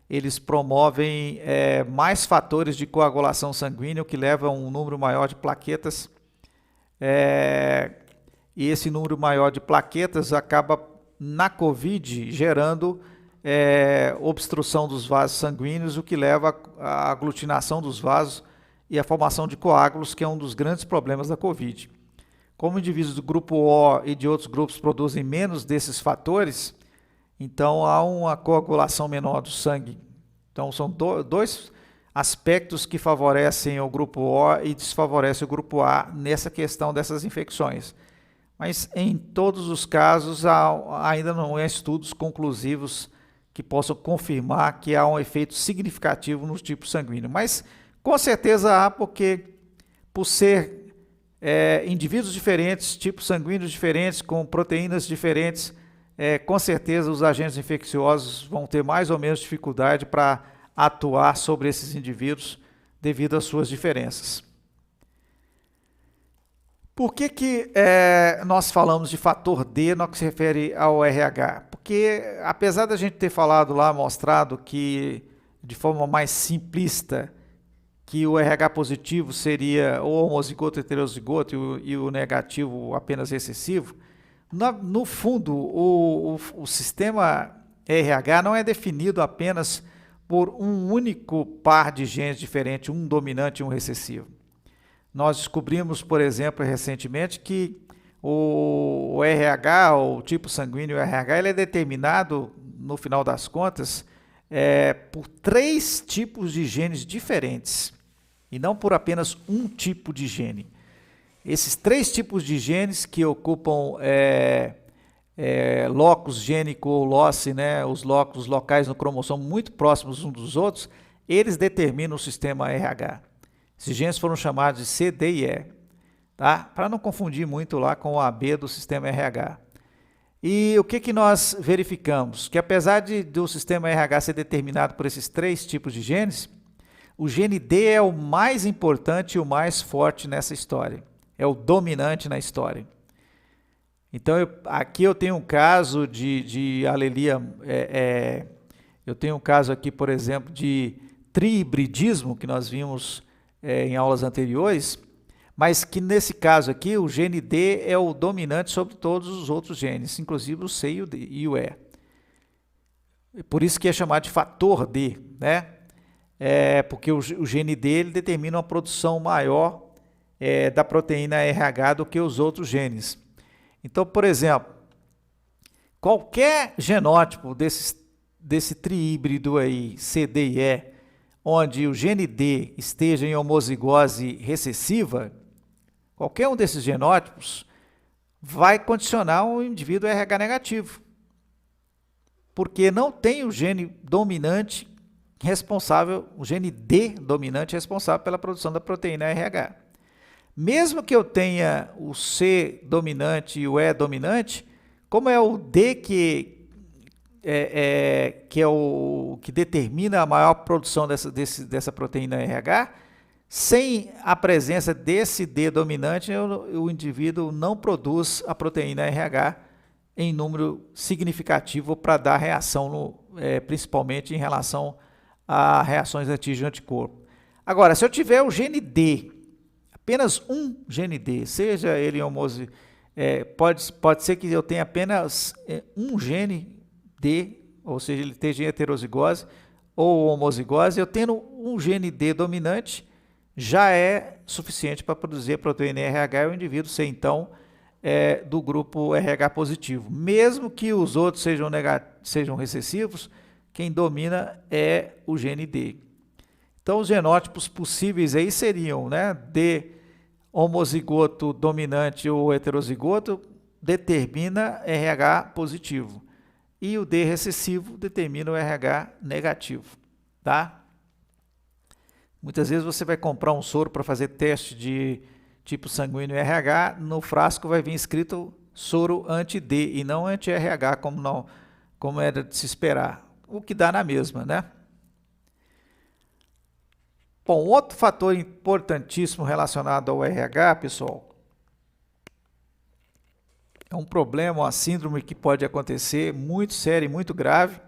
eles promovem mais fatores de coagulação sanguínea, o que leva a um número maior de plaquetas, e esse número maior de plaquetas acaba na COVID gerando obstrução dos vasos sanguíneos, o que leva à aglutinação dos vasos e à formação de coágulos, que é um dos grandes problemas da COVID. Como indivíduos do grupo O e de outros grupos produzem menos desses fatores, então há uma coagulação menor do sangue. Então são dois aspectos que favorecem o grupo O e desfavorecem o grupo A nessa questão dessas infecções. Mas em todos os casos ainda não há estudos conclusivos que possam confirmar que há um efeito significativo no tipo sanguíneo. Mas com certeza há, porque por ser indivíduos diferentes, tipos sanguíneos diferentes, com proteínas diferentes, com certeza os agentes infecciosos vão ter mais ou menos dificuldade para atuar sobre esses indivíduos devido às suas diferenças. Por que nós falamos de fator D no que se refere ao RH? Porque apesar da gente ter falado lá, mostrado que de forma mais simplista, que o RH positivo seria o homozigoto, heterozigoto e o negativo apenas recessivo, no fundo, o sistema RH não é definido apenas por um único par de genes diferentes, um dominante e um recessivo. Nós descobrimos, por exemplo, recentemente que o RH, o tipo sanguíneo RH, ele é determinado, no final das contas, por 3 tipos de genes diferentes, e não por apenas um tipo de gene. Esses 3 tipos de genes que ocupam locus gênico ou loci, né, os locais no cromossomo muito próximos uns dos outros, eles determinam o sistema RH. Esses genes foram chamados de C, D e E, tá? Para não confundir muito lá com o AB do sistema RH. E o que nós verificamos? Que apesar do sistema RH ser determinado por esses 3 tipos de genes, o gene D é o mais importante e o mais forte nessa história. É o dominante na história. Então, aqui eu tenho um caso de alelia, eu tenho um caso aqui, por exemplo, de trihibridismo, que nós vimos em aulas anteriores, mas que nesse caso aqui o gene D é o dominante sobre todos os outros genes, inclusive o C e o E. Por isso que é chamado de fator D, né? Porque o gene D ele determina uma produção maior da proteína RH do que os outros genes. Então, por exemplo, qualquer genótipo desse tríhíbrido aí, C, D e E, onde o gene D esteja em homozigose recessiva, qualquer um desses genótipos vai condicionar um indivíduo RH negativo, porque não tem o gene dominante responsável, o gene D dominante responsável pela produção da proteína RH. Mesmo que eu tenha o C dominante e o E dominante, como é o D que é o que determina a maior produção dessa proteína RH, sem a presença desse D dominante, o indivíduo não produz a proteína RH em número significativo para dar reação, principalmente em relação a reações antígeno-anticorpo. Agora, se eu tiver o gene D, apenas um gene D, seja ele pode ser que eu tenha apenas um gene D ou seja, ele esteja em heterozigose ou homozigose, eu tendo um gene D dominante, já é suficiente para produzir a proteína RH e o indivíduo ser, então, do grupo RH positivo. Mesmo que os outros sejam recessivos, quem domina é o gene D. Então, os genótipos possíveis aí seriam, né, D homozigoto dominante ou heterozigoto determina RH positivo e o D recessivo determina o RH negativo, tá? Muitas vezes você vai comprar um soro para fazer teste de tipo sanguíneo RH, no frasco vai vir escrito soro anti-D e não anti-RH, como era de se esperar, o que dá na mesma, né? Bom, outro fator importantíssimo relacionado ao RH, pessoal, é um problema, uma síndrome que pode acontecer muito séria e muito grave,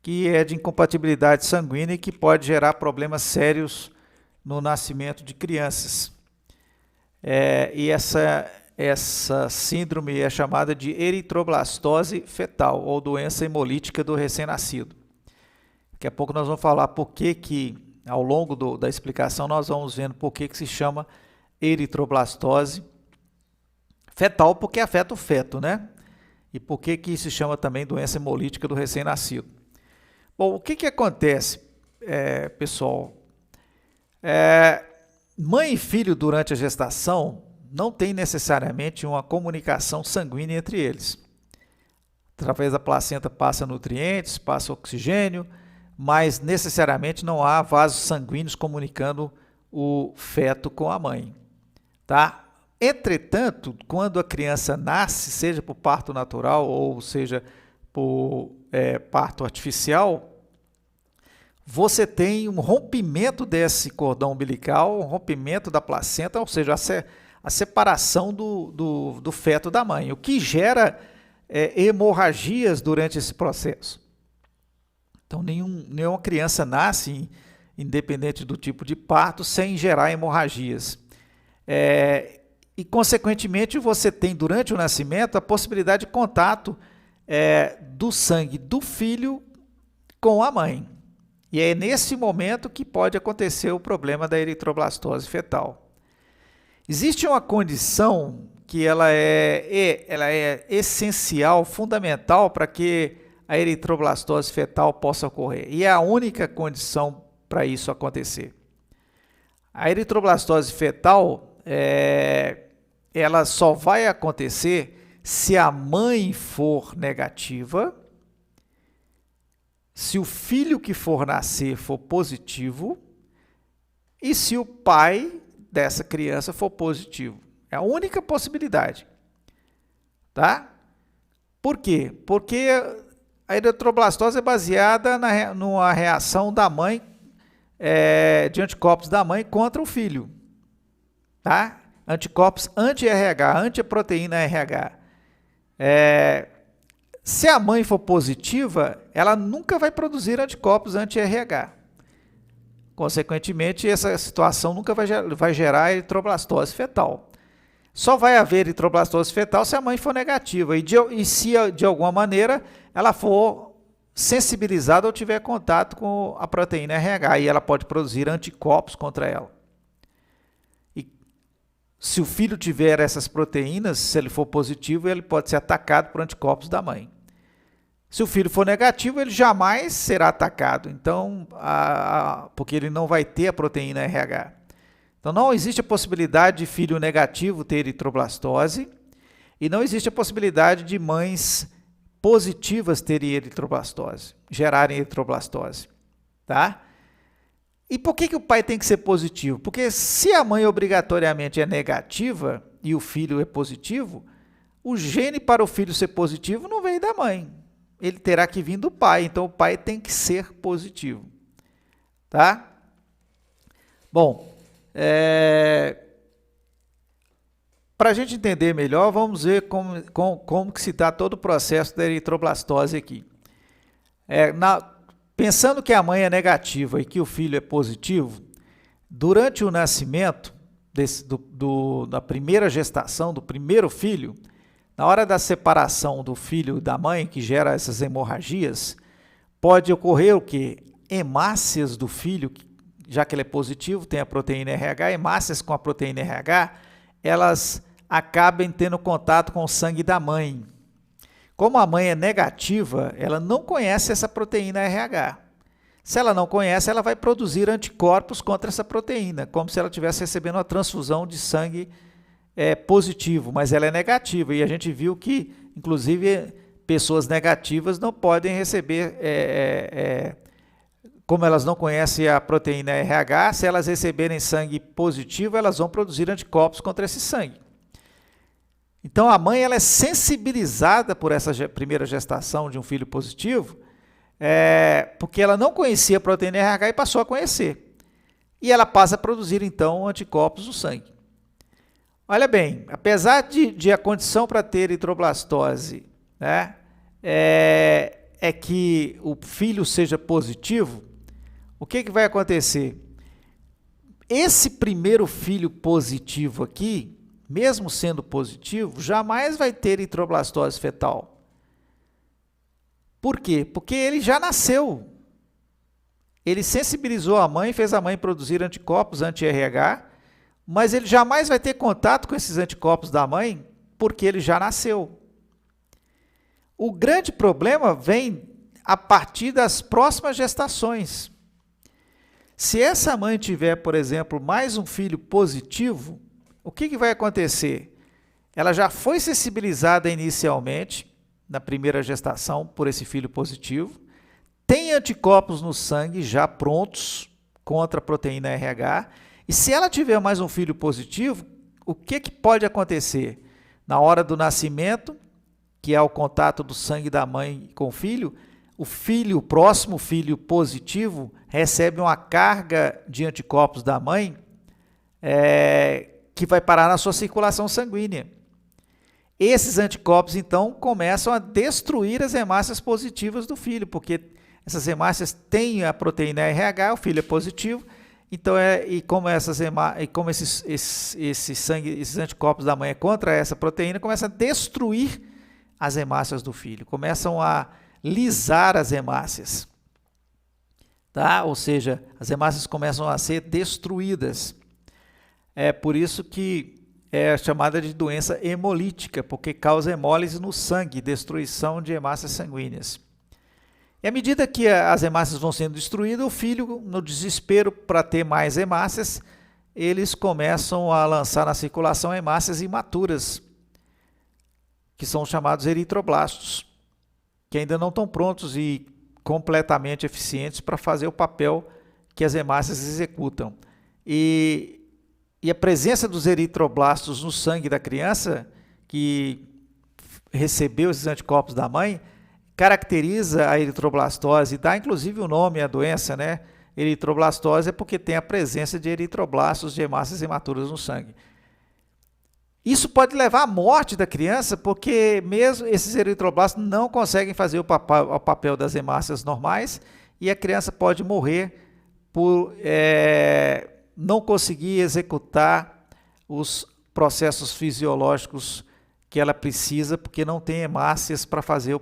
que é de incompatibilidade sanguínea e que pode gerar problemas sérios no nascimento de crianças. E essa síndrome é chamada de eritroblastose fetal ou doença hemolítica do recém-nascido. Daqui a pouco nós vamos falar por que ao longo da explicação, nós vamos vendo por que se chama eritroblastose fetal, porque afeta o feto, né? E por que se chama também doença hemolítica do recém-nascido. Bom, o que acontece, pessoal? Mãe e filho durante a gestação não tem necessariamente uma comunicação sanguínea entre eles. Através da placenta passa nutrientes, passa oxigênio, mas necessariamente não há vasos sanguíneos comunicando o feto com a mãe, tá? Entretanto, quando a criança nasce, seja por parto natural ou seja por parto artificial, você tem um rompimento desse cordão umbilical, um rompimento da placenta, ou seja, a separação do feto da mãe, o que gera hemorragias durante esse processo. Então, nenhuma criança nasce, independente do tipo de parto, sem gerar hemorragias. E, consequentemente, você tem, durante o nascimento, a possibilidade de contato do sangue do filho com a mãe. E é nesse momento que pode acontecer o problema da eritroblastose fetal. Existe uma condição que ela é essencial, fundamental para que a eritroblastose fetal possa ocorrer. E é a única condição para isso acontecer. A eritroblastose fetal, ela só vai acontecer se a mãe for negativa, se o filho que for nascer for positivo e se o pai dessa criança for positivo. É a única possibilidade. Tá? Por quê? Porque a eritroblastose é baseada numa reação da mãe, de anticorpos da mãe contra o filho. Tá? Anticorpos anti-RH, anti-proteína RH. Se a mãe for positiva, ela nunca vai produzir anticorpos anti-RH. Consequentemente, essa situação nunca vai gerar eritroblastose fetal. Só vai haver eritroblastose fetal se a mãe for negativa e se de alguma maneira ela for sensibilizada ou tiver contato com a proteína RH, e ela pode produzir anticorpos contra ela. E se o filho tiver essas proteínas, se ele for positivo, ele pode ser atacado por anticorpos da mãe. Se o filho for negativo, ele jamais será atacado, então, porque ele não vai ter a proteína RH. Então, não existe a possibilidade de filho negativo ter eritroblastose e não existe a possibilidade de mães positivas terem eritroblastose, gerarem eritroblastose. Tá? E por que o pai tem que ser positivo? Porque se a mãe obrigatoriamente é negativa e o filho é positivo, o gene para o filho ser positivo não veio da mãe. Ele terá que vir do pai, então o pai tem que ser positivo. Tá? Bom, para a gente entender melhor, vamos ver como que se dá todo o processo da eritroblastose aqui. Pensando que a mãe é negativa e que o filho é positivo, durante o nascimento da primeira gestação, do primeiro filho, na hora da separação do filho e da mãe, que gera essas hemorragias, pode ocorrer o quê? Hemácias do filho, já que ele é positivo, tem a proteína RH, hemácias com a proteína RH, elas acabem tendo contato com o sangue da mãe. Como a mãe é negativa, ela não conhece essa proteína RH. Se ela não conhece, ela vai produzir anticorpos contra essa proteína, como se ela estivesse recebendo uma transfusão de sangue positivo, mas ela é negativa. E a gente viu que, inclusive, pessoas negativas não podem receber, como elas não conhecem a proteína RH, se elas receberem sangue positivo, elas vão produzir anticorpos contra esse sangue. Então, a mãe ela é sensibilizada por essa primeira gestação de um filho positivo, porque ela não conhecia a proteína RH e passou a conhecer. E ela passa a produzir, então, anticorpos no sangue. Olha bem, apesar de a condição para ter eritroblastose, né, é que o filho seja positivo, o que vai acontecer? Esse primeiro filho positivo aqui, mesmo sendo positivo, jamais vai ter eritroblastose fetal. Por quê? Porque ele já nasceu. Ele sensibilizou a mãe, fez a mãe produzir anticorpos anti-RH, mas ele jamais vai ter contato com esses anticorpos da mãe, porque ele já nasceu. O grande problema vem a partir das próximas gestações. Se essa mãe tiver, por exemplo, mais um filho positivo, o que vai acontecer? Ela já foi sensibilizada inicialmente, na primeira gestação, por esse filho positivo, tem anticorpos no sangue já prontos contra a proteína RH, e se ela tiver mais um filho positivo, o que pode acontecer? Na hora do nascimento, que é o contato do sangue da mãe com o próximo filho positivo, recebe uma carga de anticorpos da mãe que vai parar na sua circulação sanguínea. Esses anticorpos, então, começam a destruir as hemácias positivas do filho, porque essas hemácias têm a proteína RH, o filho é positivo, então, como esses anticorpos da mãe é contra essa proteína, começa a destruir as hemácias do filho, começam a lisar as hemácias, tá? Ou seja, as hemácias começam a ser destruídas. É por isso que é chamada de doença hemolítica, porque causa hemólise no sangue, destruição de hemácias sanguíneas. E à medida que as hemácias vão sendo destruídas, o filho, no desespero para ter mais hemácias, eles começam a lançar na circulação hemácias imaturas, que são chamados eritroblastos, que ainda não estão prontos e completamente eficientes para fazer o papel que as hemácias executam. E a presença dos eritroblastos no sangue da criança, que recebeu esses anticorpos da mãe, caracteriza a eritroblastose, e dá inclusive o nome à doença, né? Eritroblastose é porque tem a presença de eritroblastos de hemácias imaturas no sangue. Isso pode levar à morte da criança, porque mesmo esses eritroblastos não conseguem fazer o papel das hemácias normais, e a criança pode morrer por não conseguir executar os processos fisiológicos que ela precisa, porque não tem hemácias para fazer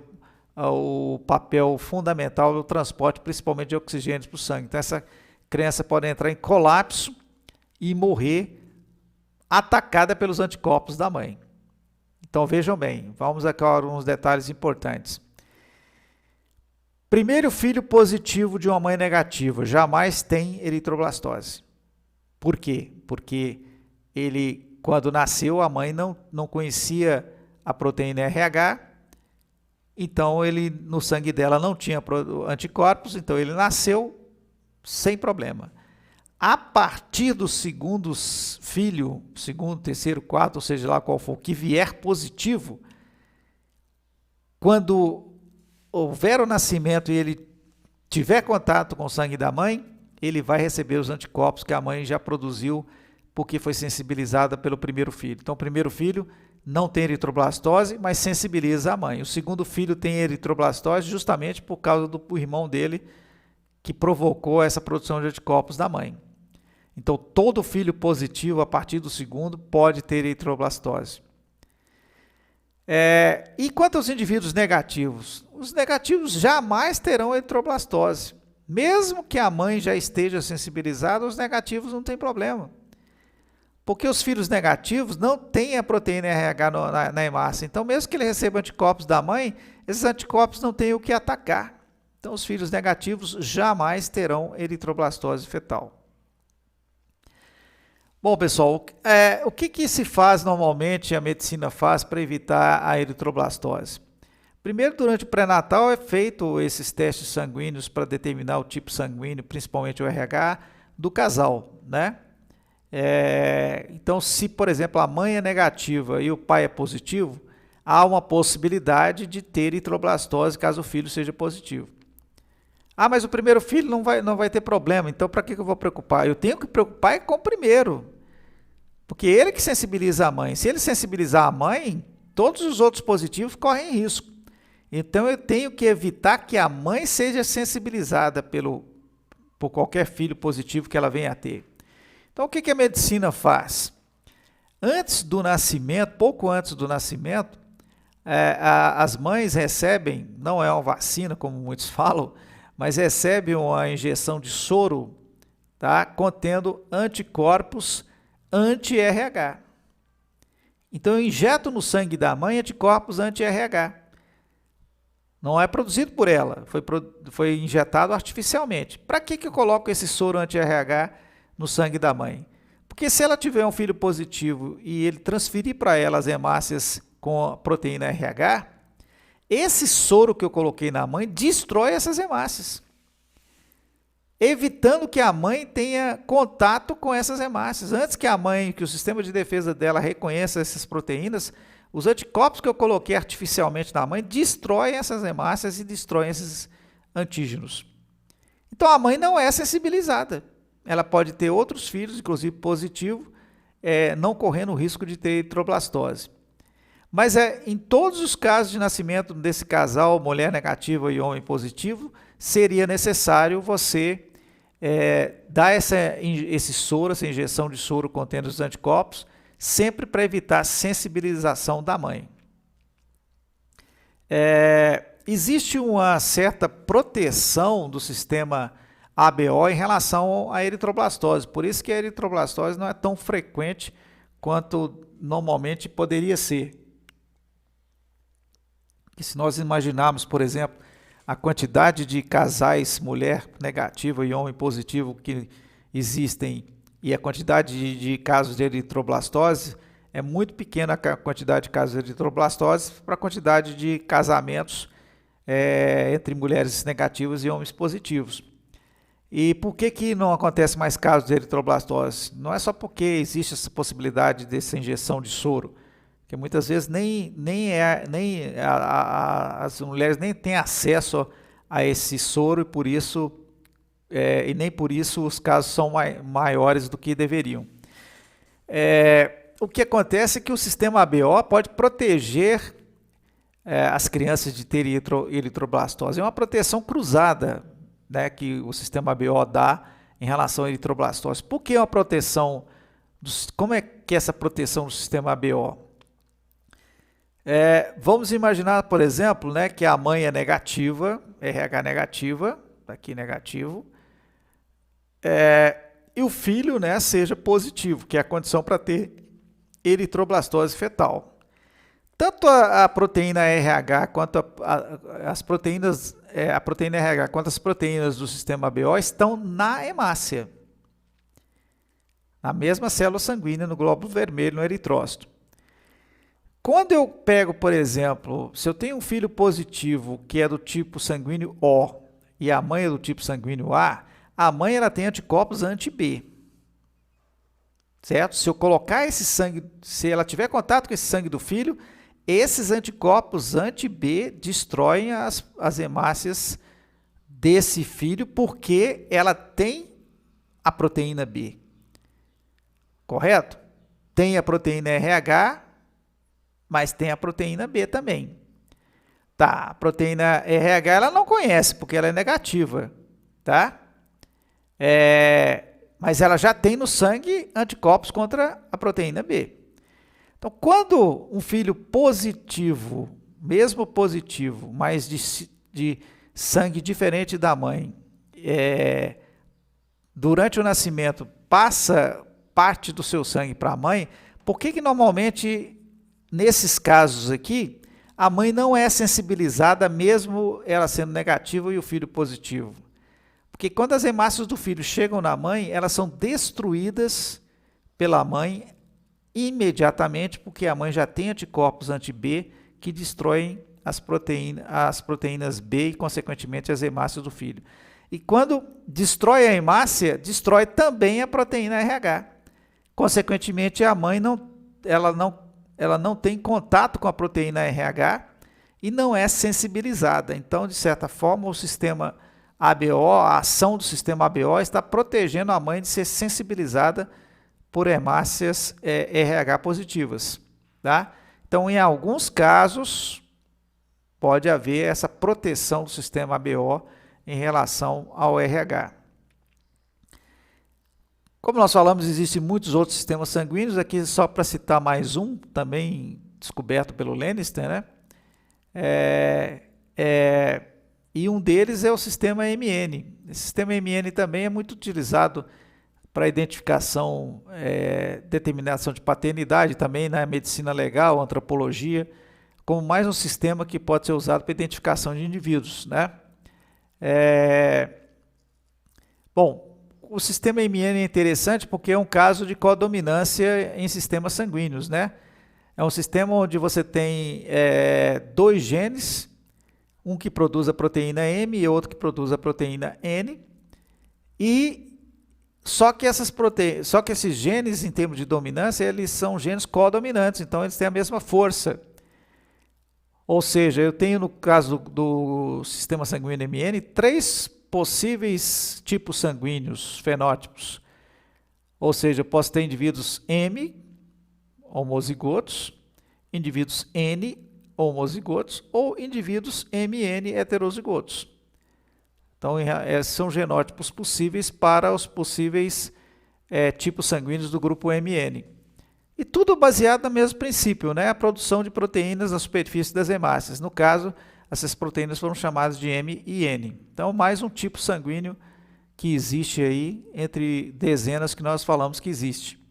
o papel fundamental do transporte, principalmente de oxigênio para o sangue. Então, essa criança pode entrar em colapso e morrer atacada pelos anticorpos da mãe. Então, vejam bem, vamos aqui a alguns detalhes importantes. Primeiro filho positivo de uma mãe negativa jamais tem eritroblastose. Por quê? Porque ele, quando nasceu, a mãe não conhecia a proteína RH, então ele, no sangue dela não tinha anticorpos, então ele nasceu sem problema. A partir do segundo filho, segundo, terceiro, quarto, ou seja lá qual for, que vier positivo, quando houver o nascimento e ele tiver contato com o sangue da mãe, ele vai receber os anticorpos que a mãe já produziu porque foi sensibilizada pelo primeiro filho. Então, o primeiro filho não tem eritroblastose, mas sensibiliza a mãe. O segundo filho tem eritroblastose justamente por causa do irmão dele que provocou essa produção de anticorpos da mãe. Então, todo filho positivo a partir do segundo pode ter eritroblastose. E quanto aos indivíduos negativos? os negativos jamais terão eritroblastose. Mesmo que a mãe já esteja sensibilizada, os negativos não tem problema. Porque os filhos negativos não têm a proteína RH na hemácia. Então, mesmo que ele receba anticorpos da mãe, esses anticorpos não têm o que atacar. Então, os filhos negativos jamais terão eritroblastose fetal. Bom, pessoal, o que se faz normalmente, a medicina faz para evitar a eritroblastose? Primeiro, durante o pré-natal é feito esses testes sanguíneos para determinar o tipo sanguíneo, principalmente o RH, do casal, né? Então, se, por exemplo, a mãe é negativa e o pai é positivo, há uma possibilidade de ter eritroblastose caso o filho seja positivo. Ah, mas o primeiro filho não vai ter problema, então para que eu vou preocupar? Eu tenho que preocupar com o primeiro, porque ele que sensibiliza a mãe. Se ele sensibilizar a mãe, todos os outros positivos correm risco. Então eu tenho que evitar que a mãe seja sensibilizada por qualquer filho positivo que ela venha a ter. Então o que a medicina faz? Antes do nascimento, pouco antes do nascimento, as mães recebem, não é uma vacina como muitos falam, mas recebem uma injeção de soro, tá, contendo anticorpos anti-RH. Então eu injeto no sangue da mãe anticorpos anti-RH. Não é produzido por ela, foi injetado artificialmente. Para que eu coloco esse soro anti-RH no sangue da mãe? Porque se ela tiver um filho positivo e ele transferir para ela as hemácias com a proteína RH, esse soro que eu coloquei na mãe destrói essas hemácias, evitando que a mãe tenha contato com essas hemácias. Antes que o sistema de defesa dela reconheça essas proteínas, os anticorpos que eu coloquei artificialmente na mãe destroem essas hemácias e destroem esses antígenos. Então a mãe não é sensibilizada. Ela pode ter outros filhos, inclusive positivo, não correndo o risco de ter eritroblastose. Mas em todos os casos de nascimento desse casal, mulher negativa e homem positivo, seria necessário você dar esse soro, essa injeção de soro contendo os anticorpos, sempre para evitar a sensibilização da mãe. Existe uma certa proteção do sistema ABO em relação à eritroblastose, por isso que a eritroblastose não é tão frequente quanto normalmente poderia ser. E se nós imaginarmos, por exemplo, a quantidade de casais, mulher negativa e homem positivo que existem e a quantidade de casos de eritroblastose, é muito pequena a quantidade de casos de eritroblastose para a quantidade de casamentos entre mulheres negativas e homens positivos. E por que não acontece mais casos de eritroblastose? Não é só porque existe essa possibilidade dessa injeção de soro, que muitas vezes as mulheres nem têm acesso a esse soro e nem por isso os casos são maiores do que deveriam. O que acontece é que o sistema ABO pode proteger as crianças de ter eritroblastose. É uma proteção cruzada, né, que o sistema ABO dá em relação à eritroblastose. Por que uma proteção? Como é que é essa proteção do sistema ABO? Vamos imaginar, por exemplo, né, que a mãe é negativa, RH negativa, está aqui negativo, e o filho, né, seja positivo, que é a condição para ter eritroblastose fetal. Tanto a proteína RH quanto as proteínas, a proteína RH quanto as proteínas do sistema ABO estão na hemácia, na mesma célula sanguínea, no glóbulo vermelho, no eritrócito. Quando eu pego, por exemplo, se eu tenho um filho positivo que é do tipo sanguíneo O e a mãe é do tipo sanguíneo A mãe ela tem anticorpos anti-B. Certo? Se eu colocar esse sangue, se ela tiver contato com esse sangue do filho, esses anticorpos anti-B destroem as hemácias desse filho porque ela tem a proteína B. Correto? Tem a proteína RH, mas tem a proteína B também. Tá, a proteína RH ela não conhece, porque ela é negativa, tá? Mas ela já tem no sangue anticorpos contra a proteína B. Então, quando um filho positivo mesmo positivo, mas de sangue diferente da mãe, durante o nascimento passa parte do seu sangue para a mãe, por que normalmente, nesses casos aqui, a mãe não é sensibilizada, mesmo ela sendo negativa e o filho positivo? Porque quando as hemácias do filho chegam na mãe, elas são destruídas pela mãe imediatamente, porque a mãe já tem anticorpos anti-B que destroem as proteínas B e, consequentemente, as hemácias do filho. E quando destrói a hemácia, destrói também a proteína RH. Consequentemente, a mãe ela não tem contato com a proteína RH e não é sensibilizada. Então, de certa forma, o sistema ABO, a ação do sistema ABO está protegendo a mãe de ser sensibilizada por hemácias RH positivas. Tá? Então, em alguns casos, pode haver essa proteção do sistema ABO em relação ao RH. Como nós falamos, existem muitos outros sistemas sanguíneos, aqui só para citar mais um, também descoberto pelo Lannister, né? E um deles é o sistema MN. Esse sistema MN também é muito utilizado para identificação, determinação de paternidade, também na medicina legal, antropologia, como mais um sistema que pode ser usado para identificação de indivíduos, né? Bom, o sistema MN é interessante porque é um caso de codominância em sistemas sanguíneos, né? É um sistema onde você tem dois genes, um que produz a proteína M e outro que produz a proteína N, e só que esses genes, em termos de dominância, eles são genes codominantes, então eles têm a mesma força. Ou seja, eu tenho, no caso do sistema sanguíneo MN, 3 possíveis tipos sanguíneos, fenótipos. Ou seja, eu posso ter indivíduos M, homozigotos, indivíduos N, homozigotos, ou indivíduos MN, heterozigotos. Então, são genótipos possíveis para os possíveis tipos sanguíneos do grupo MN. E tudo baseado no mesmo princípio, né? A produção de proteínas na superfície das hemácias. No caso, essas proteínas foram chamadas de M e N. Então, mais um tipo sanguíneo que existe aí, entre dezenas que nós falamos que existe.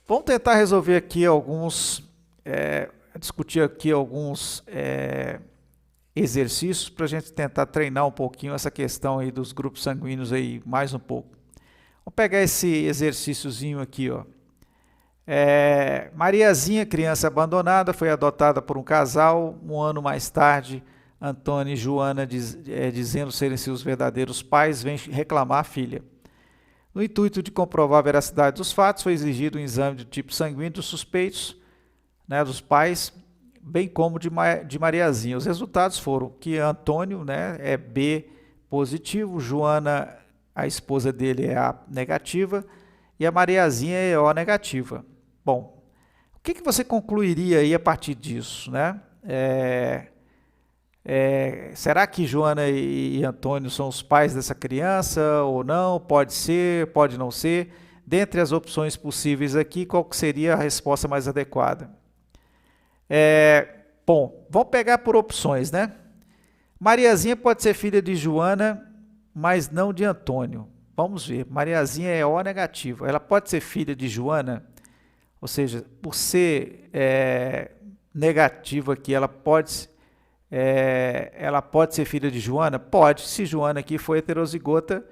Vamos tentar resolver aqui discutir aqui alguns exercícios para a gente tentar treinar um pouquinho essa questão aí dos grupos sanguíneos aí mais um pouco. Vamos pegar esse exercíciozinho aqui, ó. Mariazinha, criança abandonada, foi adotada por um casal. Um ano mais tarde, Antônio e Joana, dizendo serem seus verdadeiros pais, vêm reclamar a filha. No intuito de comprovar a veracidade dos fatos, foi exigido um exame de tipo sanguíneo dos suspeitos, né, dos pais, bem como de Mariazinha. Os resultados foram que Antônio, né, é B positivo, Joana, a esposa dele, é A negativa e a Mariazinha é O negativa. Bom, o que você concluiria aí a partir disso, né? Será que Joana e Antônio são os pais dessa criança ou não? Pode ser, pode não ser. Dentre as opções possíveis aqui, qual que seria a resposta mais adequada? Bom, vamos pegar por opções, né? Mariazinha pode ser filha de Joana, mas não de Antônio. Vamos ver, Mariazinha é O negativa. Ela pode ser filha de Joana, ou seja, por ser negativa aqui, ela pode ser filha de Joana? Pode. Se Joana aqui for heterozigota,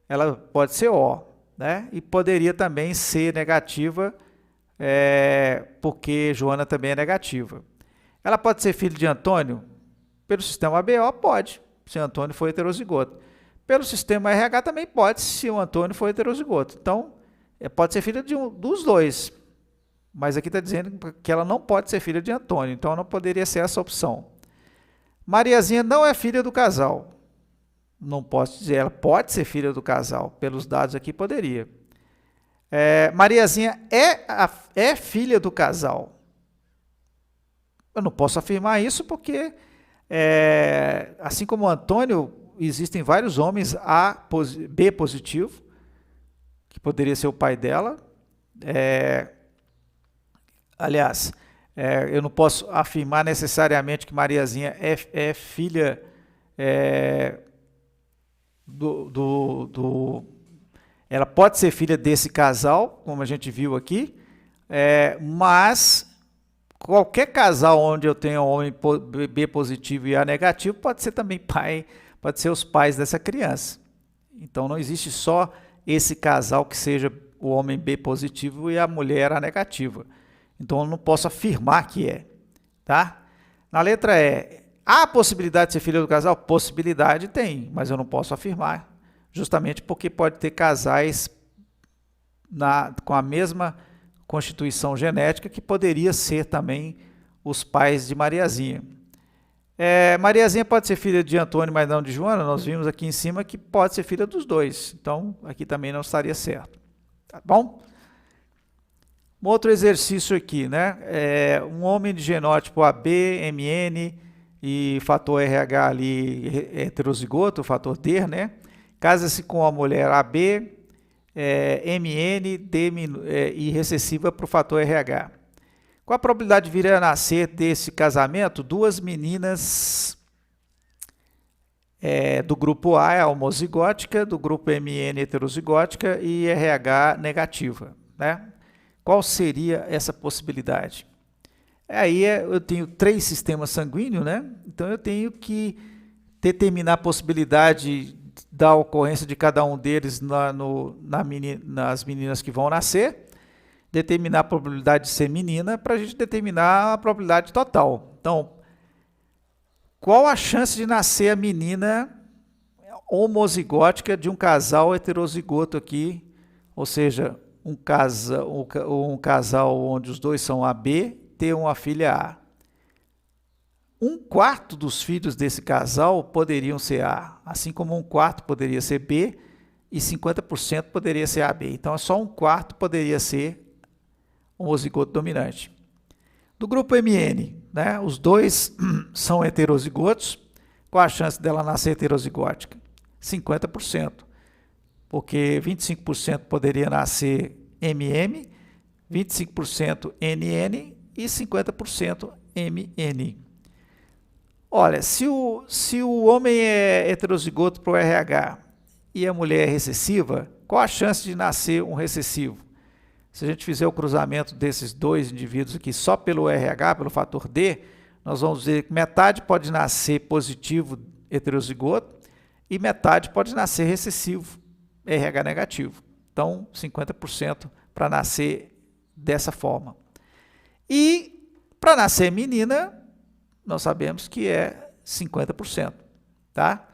ela pode ser O, né? E poderia também ser negativa, porque Joana também é negativa. Ela pode ser filha de Antônio? Pelo sistema ABO, pode, se o Antônio for heterozigoto. Pelo sistema RH também pode, se o Antônio for heterozigoto. Então, pode ser filha de dos dois. Mas aqui está dizendo que ela não pode ser filha de Antônio, então não poderia ser essa opção. Mariazinha não é filha do casal. Não posso dizer, ela pode ser filha do casal. Pelos dados aqui, poderia. Mariazinha é filha do casal. Eu não posso afirmar isso porque, assim como o Antônio, existem vários homens B positivo, que poderia ser o pai dela. Aliás, Eu não posso afirmar necessariamente que Mariazinha é filha ela pode ser filha desse casal, como a gente viu aqui, mas qualquer casal onde eu tenha um homem B positivo e A negativo pode ser também pai, pode ser os pais dessa criança. Então não existe só esse casal que seja o homem B positivo e a mulher A negativa. Então eu não posso afirmar que é, tá? Na letra E, há a possibilidade de ser filha do casal? Possibilidade tem, mas eu não posso afirmar, justamente porque pode ter casais com a mesma constituição genética que poderia ser também os pais de Mariazinha. Mariazinha pode ser filha de Antônio, mas não de Joana. Nós vimos aqui em cima que pode ser filha dos dois. Então, aqui também não estaria certo. Tá bom? Um outro exercício aqui, né? Um homem de genótipo AB, MN e fator RH ali heterozigoto, o fator D, né? Casa-se com a mulher AB, MN, D e recessiva para o fator RH. Qual a probabilidade de vir a nascer desse casamento? Duas meninas do grupo A, a homozigótica, do grupo MN heterozigótica e RH negativa, né? Qual seria essa possibilidade? Aí eu tenho 3 sistemas sanguíneos, né? Então eu tenho que determinar a possibilidade da ocorrência de cada um deles nas meninas que vão nascer, determinar a probabilidade de ser menina para a gente determinar a probabilidade total. Então, qual a chance de nascer a menina homozigótica de um casal heterozigoto aqui, ou seja, um casal onde os dois são AB, ter uma filha A? 1/4 dos filhos desse casal poderiam ser A, assim como 1/4 poderia ser B e 50% poderia ser AB. Então, só 1/4 poderia ser homozigoto dominante. Do grupo MN, né, os dois são heterozigotos. Qual a chance dela nascer heterozigótica? 50%, porque 25% poderia nascer MM, 25% NN e 50% MN. Olha, se o homem é heterozigoto para o RH e a mulher é recessiva, qual a chance de nascer um recessivo? Se a gente fizer o cruzamento desses dois indivíduos aqui só pelo RH, pelo fator D, nós vamos dizer que metade pode nascer positivo heterozigoto e metade pode nascer recessivo, RH negativo. Então, 50% para nascer dessa forma. E para nascer menina, nós sabemos que é 50%, tá?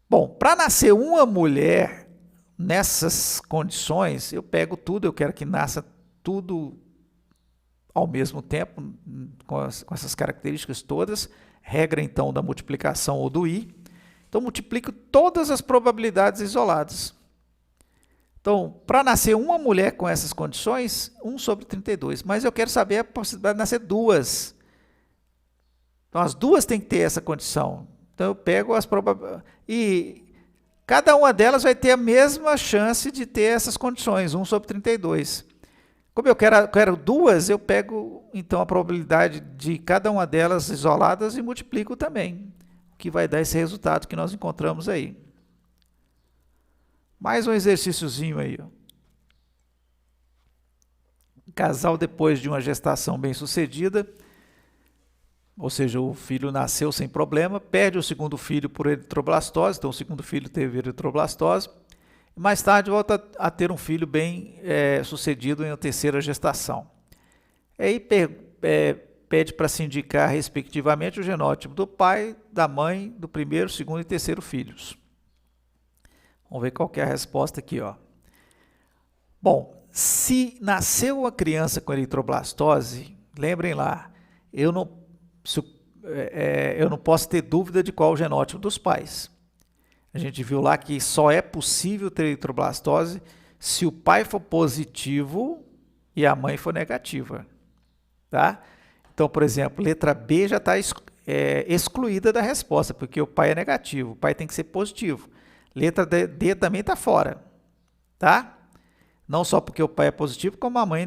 Bom, para nascer uma mulher nessas condições, eu pego tudo, eu quero que nasça tudo ao mesmo tempo, com essas características todas, regra então da multiplicação ou do I. Então, multiplico todas as probabilidades isoladas. Então, para nascer uma mulher com essas condições, 1/32, mas eu quero saber a possibilidade de nascer duas. Então, as duas têm que ter essa condição. Então, eu pego as probabilidades. E cada uma delas vai ter a mesma chance de ter essas condições, 1/32. Como eu quero duas, eu pego, então, a probabilidade de cada uma delas isoladas e multiplico também, o que vai dar esse resultado que nós encontramos aí. Mais um exercíciozinho aí. Casal, depois de uma gestação bem-sucedida, ou seja, o filho nasceu sem problema, perde o segundo filho por eritroblastose, então o segundo filho teve eritroblastose, e mais tarde volta a ter um filho bem-sucedido em uma terceira gestação. Aí pede para se indicar, respectivamente, o genótipo do pai, da mãe, do primeiro, segundo e terceiro filhos. Vamos ver qual que é a resposta aqui, ó. Bom, se nasceu uma criança com eritroblastose, lembrem lá, eu não posso ter dúvida de qual o genótipo dos pais. A gente viu lá que só é possível ter eritroblastose se o pai for positivo e a mãe for negativa, tá? Então, por exemplo, letra B já está excluída da resposta, porque o pai é negativo, o pai tem que ser positivo. Letra D também está fora, tá? Não só porque o pai é positivo, como a mãe,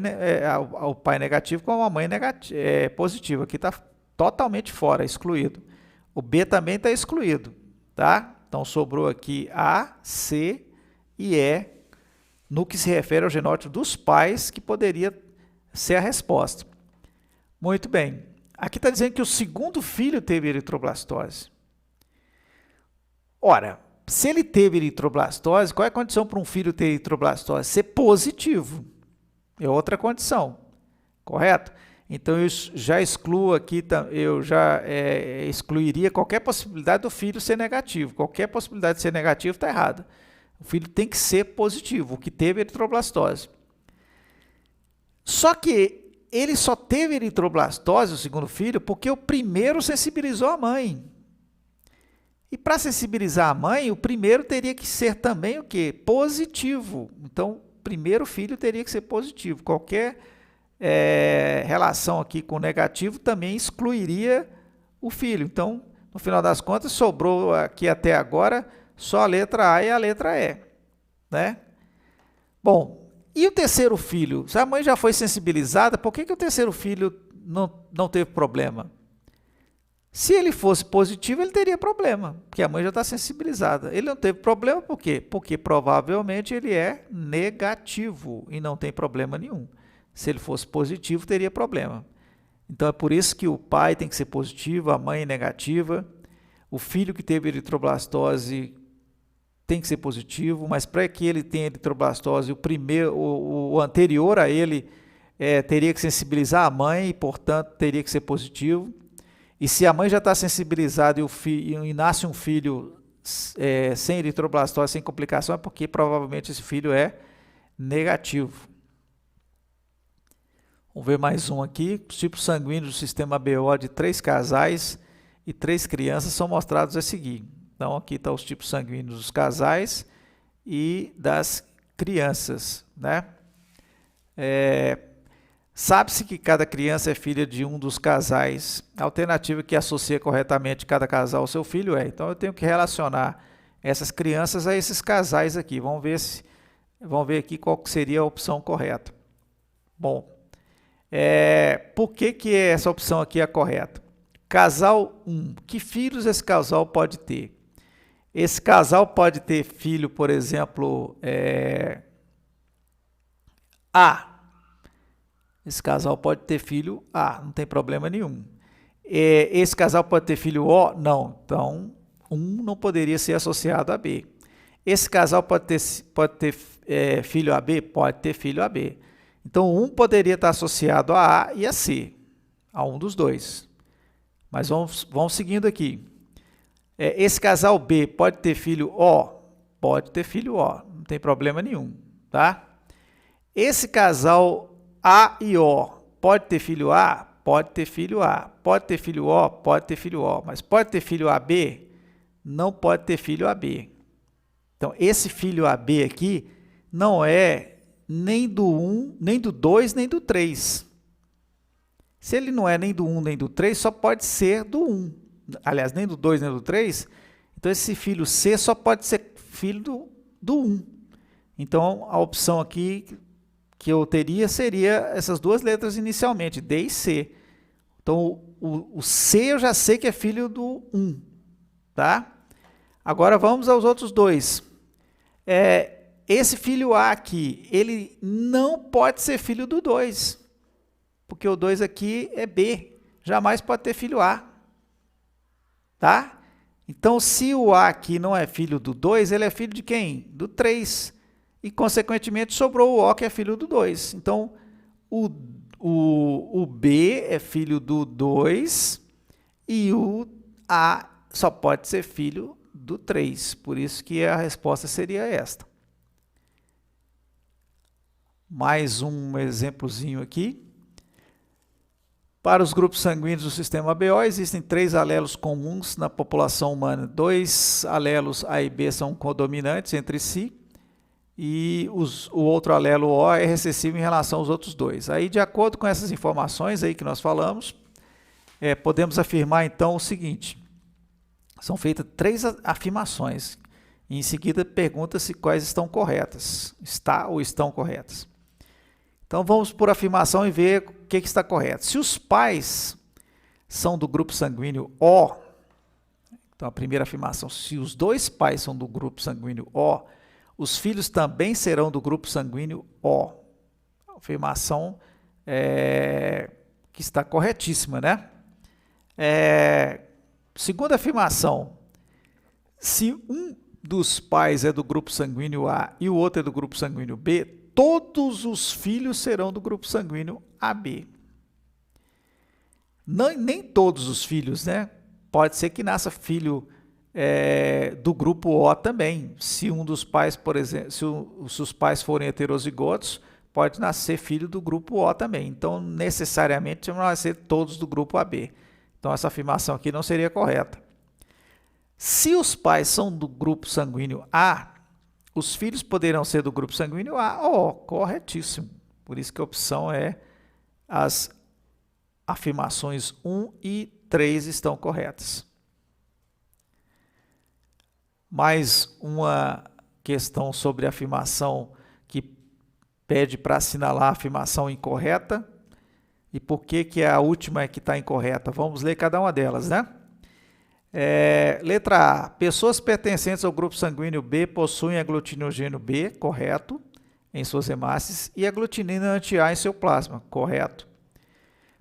o pai negativo, como a mãe é positiva. Aqui está totalmente fora, excluído. O B também está excluído, tá? Então, sobrou aqui A, C e E, no que se refere ao genótipo dos pais, que poderia ser a resposta. Muito bem. Aqui está dizendo que o segundo filho teve eritroblastose. Ora, se ele teve eritroblastose, qual é a condição para um filho ter eritroblastose? Ser positivo. É outra condição, correto? Então, eu já excluo aqui, eu já excluiria qualquer possibilidade do filho ser negativo. Qualquer possibilidade de ser negativo está errada. O filho tem que ser positivo, o que teve eritroblastose. Só que ele só teve eritroblastose, o segundo filho, porque o primeiro sensibilizou a mãe. E para sensibilizar a mãe, o primeiro teria que ser também o quê? Positivo. Então, o primeiro filho teria que ser positivo. Qualquer relação aqui com negativo também excluiria o filho. Então, no final das contas, sobrou aqui até agora só a letra A e a letra E, né? Bom, e o terceiro filho? Se a mãe já foi sensibilizada, por que o terceiro filho não teve problema? Se ele fosse positivo, ele teria problema, porque a mãe já está sensibilizada. Ele não teve problema por quê? Porque provavelmente ele é negativo e não tem problema nenhum. Se ele fosse positivo, teria problema. Então, é por isso que o pai tem que ser positivo, a mãe negativa. O filho que teve eritroblastose tem que ser positivo, mas para que ele tenha eritroblastose, o anterior a ele teria que sensibilizar a mãe e, portanto, teria que ser positivo. E se a mãe já está sensibilizada e nasce um filho sem eritroblastose, sem complicação, é porque provavelmente esse filho é negativo. Vamos ver mais um aqui. Os tipos sanguíneos do sistema BO de 3 casais e 3 crianças são mostrados a seguir. Então, aqui estão os tipos sanguíneos dos casais e das crianças, né? Sabe-se que cada criança é filha de um dos casais. A alternativa que associa corretamente cada casal ao seu filho é. Então, eu tenho que relacionar essas crianças a esses casais aqui. Vamos ver aqui qual seria a opção correta. Bom, por que essa opção aqui é correta? Casal 1. Que filhos esse casal pode ter? Esse casal pode ter filho, por exemplo, A. Esse casal pode ter filho A, não tem problema nenhum. Esse casal pode ter filho O? Não. Então, 1 não poderia ser associado a B. Esse casal pode ter filho AB? Pode ter filho AB. Então, 1 poderia estar associado a A e a C, a um dos dois. Mas vamos seguindo aqui. Esse casal B pode ter filho O? Pode ter filho O, não tem problema nenhum, tá? Esse casal A e O pode ter filho A? Pode ter filho A. Pode ter filho O? Pode ter filho O. Mas pode ter filho AB? Não pode ter filho AB. Então, esse filho AB aqui não é nem do 1, nem do 2, nem do 3. Se ele não é nem do 1, nem do 3, só pode ser do 1. Aliás, nem do 2, nem do 3. Então, esse filho C só pode ser filho do 1. Então, a opção aqui que eu teria seria essas duas letras inicialmente, D e C. Então, o C eu já sei que é filho do 1. Tá? Agora, vamos aos outros dois. Esse filho A aqui, ele não pode ser filho do 2. Porque o 2 aqui é B. Jamais pode ter filho A. Tá? Então, se o A aqui não é filho do 2, ele é filho de quem? Do 3. E, consequentemente, sobrou o O, que é filho do 2. Então, o B é filho do 2 e o A só pode ser filho do 3. Por isso que a resposta seria esta. Mais um exemplozinho aqui. Para os grupos sanguíneos do sistema BO, existem 3 alelos comuns na população humana. 2 alelos A e B são codominantes entre si e o outro alelo O é recessivo em relação aos outros 2. Aí, de acordo com essas informações aí que nós falamos, podemos afirmar então o seguinte: são feitas 3 afirmações. E em seguida pergunta-se quais estão corretas. Está ou estão corretas. Então vamos por afirmação e ver o que está correto. Se os pais são do grupo sanguíneo O, então a primeira afirmação, se os dois pais são do grupo sanguíneo O, os filhos também serão do grupo sanguíneo O. Afirmação que está corretíssima, né? Segunda afirmação, se um dos pais é do grupo sanguíneo A e o outro é do grupo sanguíneo B, todos os filhos serão do grupo sanguíneo AB. Nem todos os filhos, né? Pode ser que nasça filho do grupo O também. Se um dos pais, por exemplo, se os pais forem heterozigotos, pode nascer filho do grupo O também. Então, necessariamente, vão nascer todos do grupo AB. Então, essa afirmação aqui não seria correta. Se os pais são do grupo sanguíneo A, os filhos poderão ser do grupo sanguíneo A ou O. Corretíssimo. Por isso que a opção é as afirmações 1 e 3 estão corretas. Mais uma questão sobre a afirmação que pede para assinalar a afirmação incorreta. E por que a última é que está incorreta? Vamos ler cada uma delas, né? Letra A. Pessoas pertencentes ao grupo sanguíneo B possuem aglutinogênio B, correto, em suas hemácias, e aglutinina anti-A em seu plasma, correto.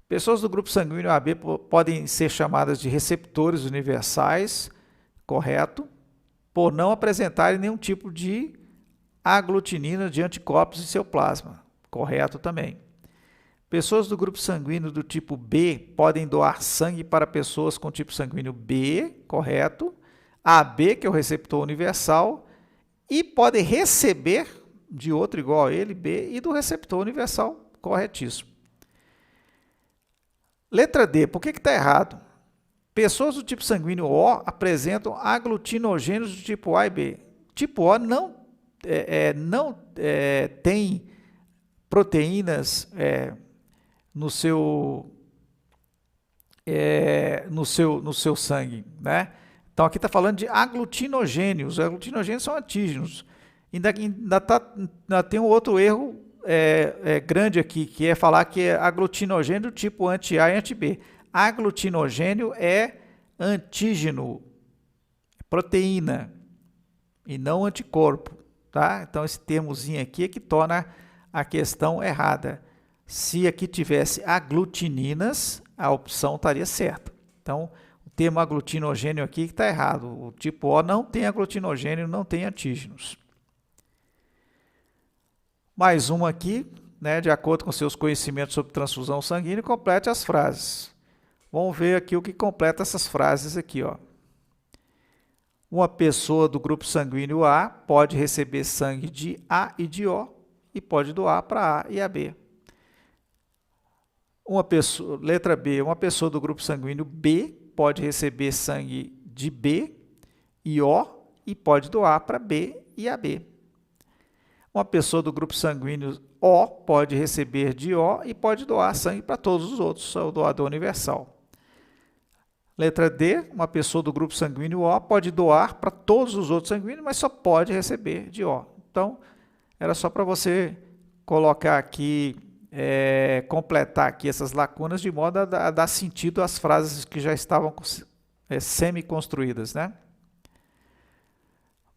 Pessoas do grupo sanguíneo AB podem ser chamadas de receptores universais, correto, por não apresentarem nenhum tipo de aglutinina de anticorpos em seu plasma, correto também. Pessoas do grupo sanguíneo do tipo B podem doar sangue para pessoas com tipo sanguíneo B, correto, AB, que é o receptor universal, e podem receber de outro igual a ele, B, e do receptor universal, corretíssimo. Letra D, por que está errado? Pessoas do tipo sanguíneo O apresentam aglutinogênios do tipo A e B. Tipo O não tem proteínas no seu sangue, né? Então aqui está falando de aglutinogênios. Os aglutinogênios são antígenos. Ainda tem um outro erro grande aqui, que é falar que é aglutinogênio do tipo anti-A e anti-B. Aglutinogênio é antígeno, proteína, e não anticorpo, tá? Então esse termozinho aqui é que torna a questão errada. Se aqui tivesse aglutininas, a opção estaria certa. Então, o termo aglutinogênio aqui está errado. O tipo O não tem aglutinogênio, não tem antígenos. Mais uma aqui, né, de acordo com seus conhecimentos sobre transfusão sanguínea, complete as frases. Vamos ver aqui o que completa essas frases aqui, ó. Uma pessoa do grupo sanguíneo A pode receber sangue de A e de O e pode doar para A e AB. Letra B, uma pessoa do grupo sanguíneo B pode receber sangue de B e O e pode doar para B e AB. Uma pessoa do grupo sanguíneo O pode receber de O e pode doar sangue para todos os outros, é o doador universal. Letra D, uma pessoa do grupo sanguíneo O pode doar para todos os outros sanguíneos, mas só pode receber de O. Então, era só para você colocar aqui, completar aqui essas lacunas de modo a dar sentido às frases que já estavam semi-construídas, né?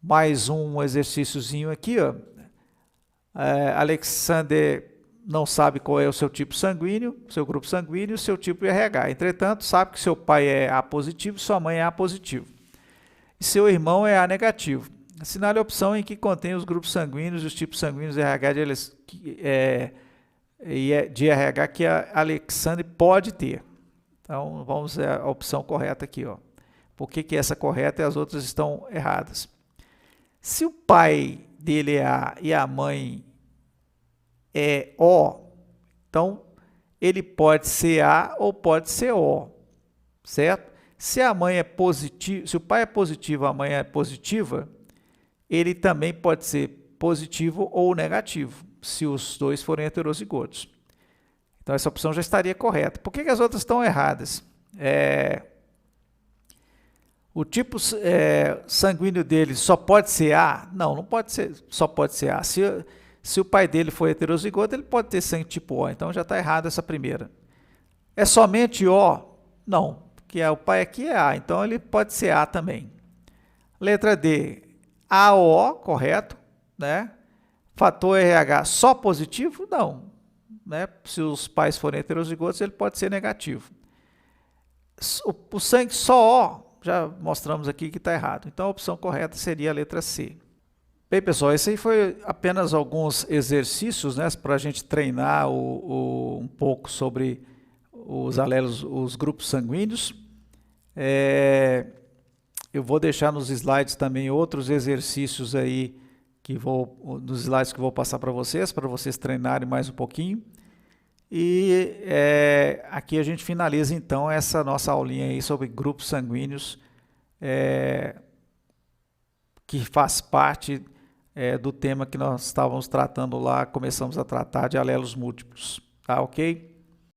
Mais um exercíciozinho aqui, ó. Alexander não sabe qual é o seu tipo sanguíneo, seu grupo sanguíneo, seu tipo RH. Entretanto, sabe que seu pai é A positivo e sua mãe é A positivo. E seu irmão é A negativo. Assinale a opção em que contém os grupos sanguíneos e os tipos sanguíneos de RH de RH que a Alexander pode ter. Então, vamos ver a opção correta aqui, ó. Por que essa correta e as outras estão erradas? Se o pai dele é A e a mãe é O, então ele pode ser A ou pode ser O, certo? Se a mãe é positiva, se o pai é positivo, a mãe é positiva, ele também pode ser positivo ou negativo, se os dois forem heterozigotos. Então essa opção já estaria correta. Por que as outras estão erradas? O tipo sanguíneo dele só pode ser A? Não, não pode ser, só pode ser A. Se o pai dele for heterozigoto, ele pode ter sangue tipo O, então já está errado essa primeira. É somente O? Não, porque o pai aqui é A, então ele pode ser A também. Letra D, A ou O, correto, né? Fator RH só positivo? Não, né? Se os pais forem heterozigotos, ele pode ser negativo. O sangue só O, já mostramos aqui que está errado. Então a opção correta seria a letra C. Bem, pessoal, esse aí foi apenas alguns exercícios, né, para a gente treinar um pouco sobre os alelos, os grupos sanguíneos. Eu vou deixar nos slides também outros exercícios aí nos slides que vou passar para vocês treinarem mais um pouquinho. E aqui a gente finaliza então essa nossa aulinha aí sobre grupos sanguíneos, que faz parte do tema que nós estávamos tratando lá, começamos a tratar de alelos múltiplos, tá ok?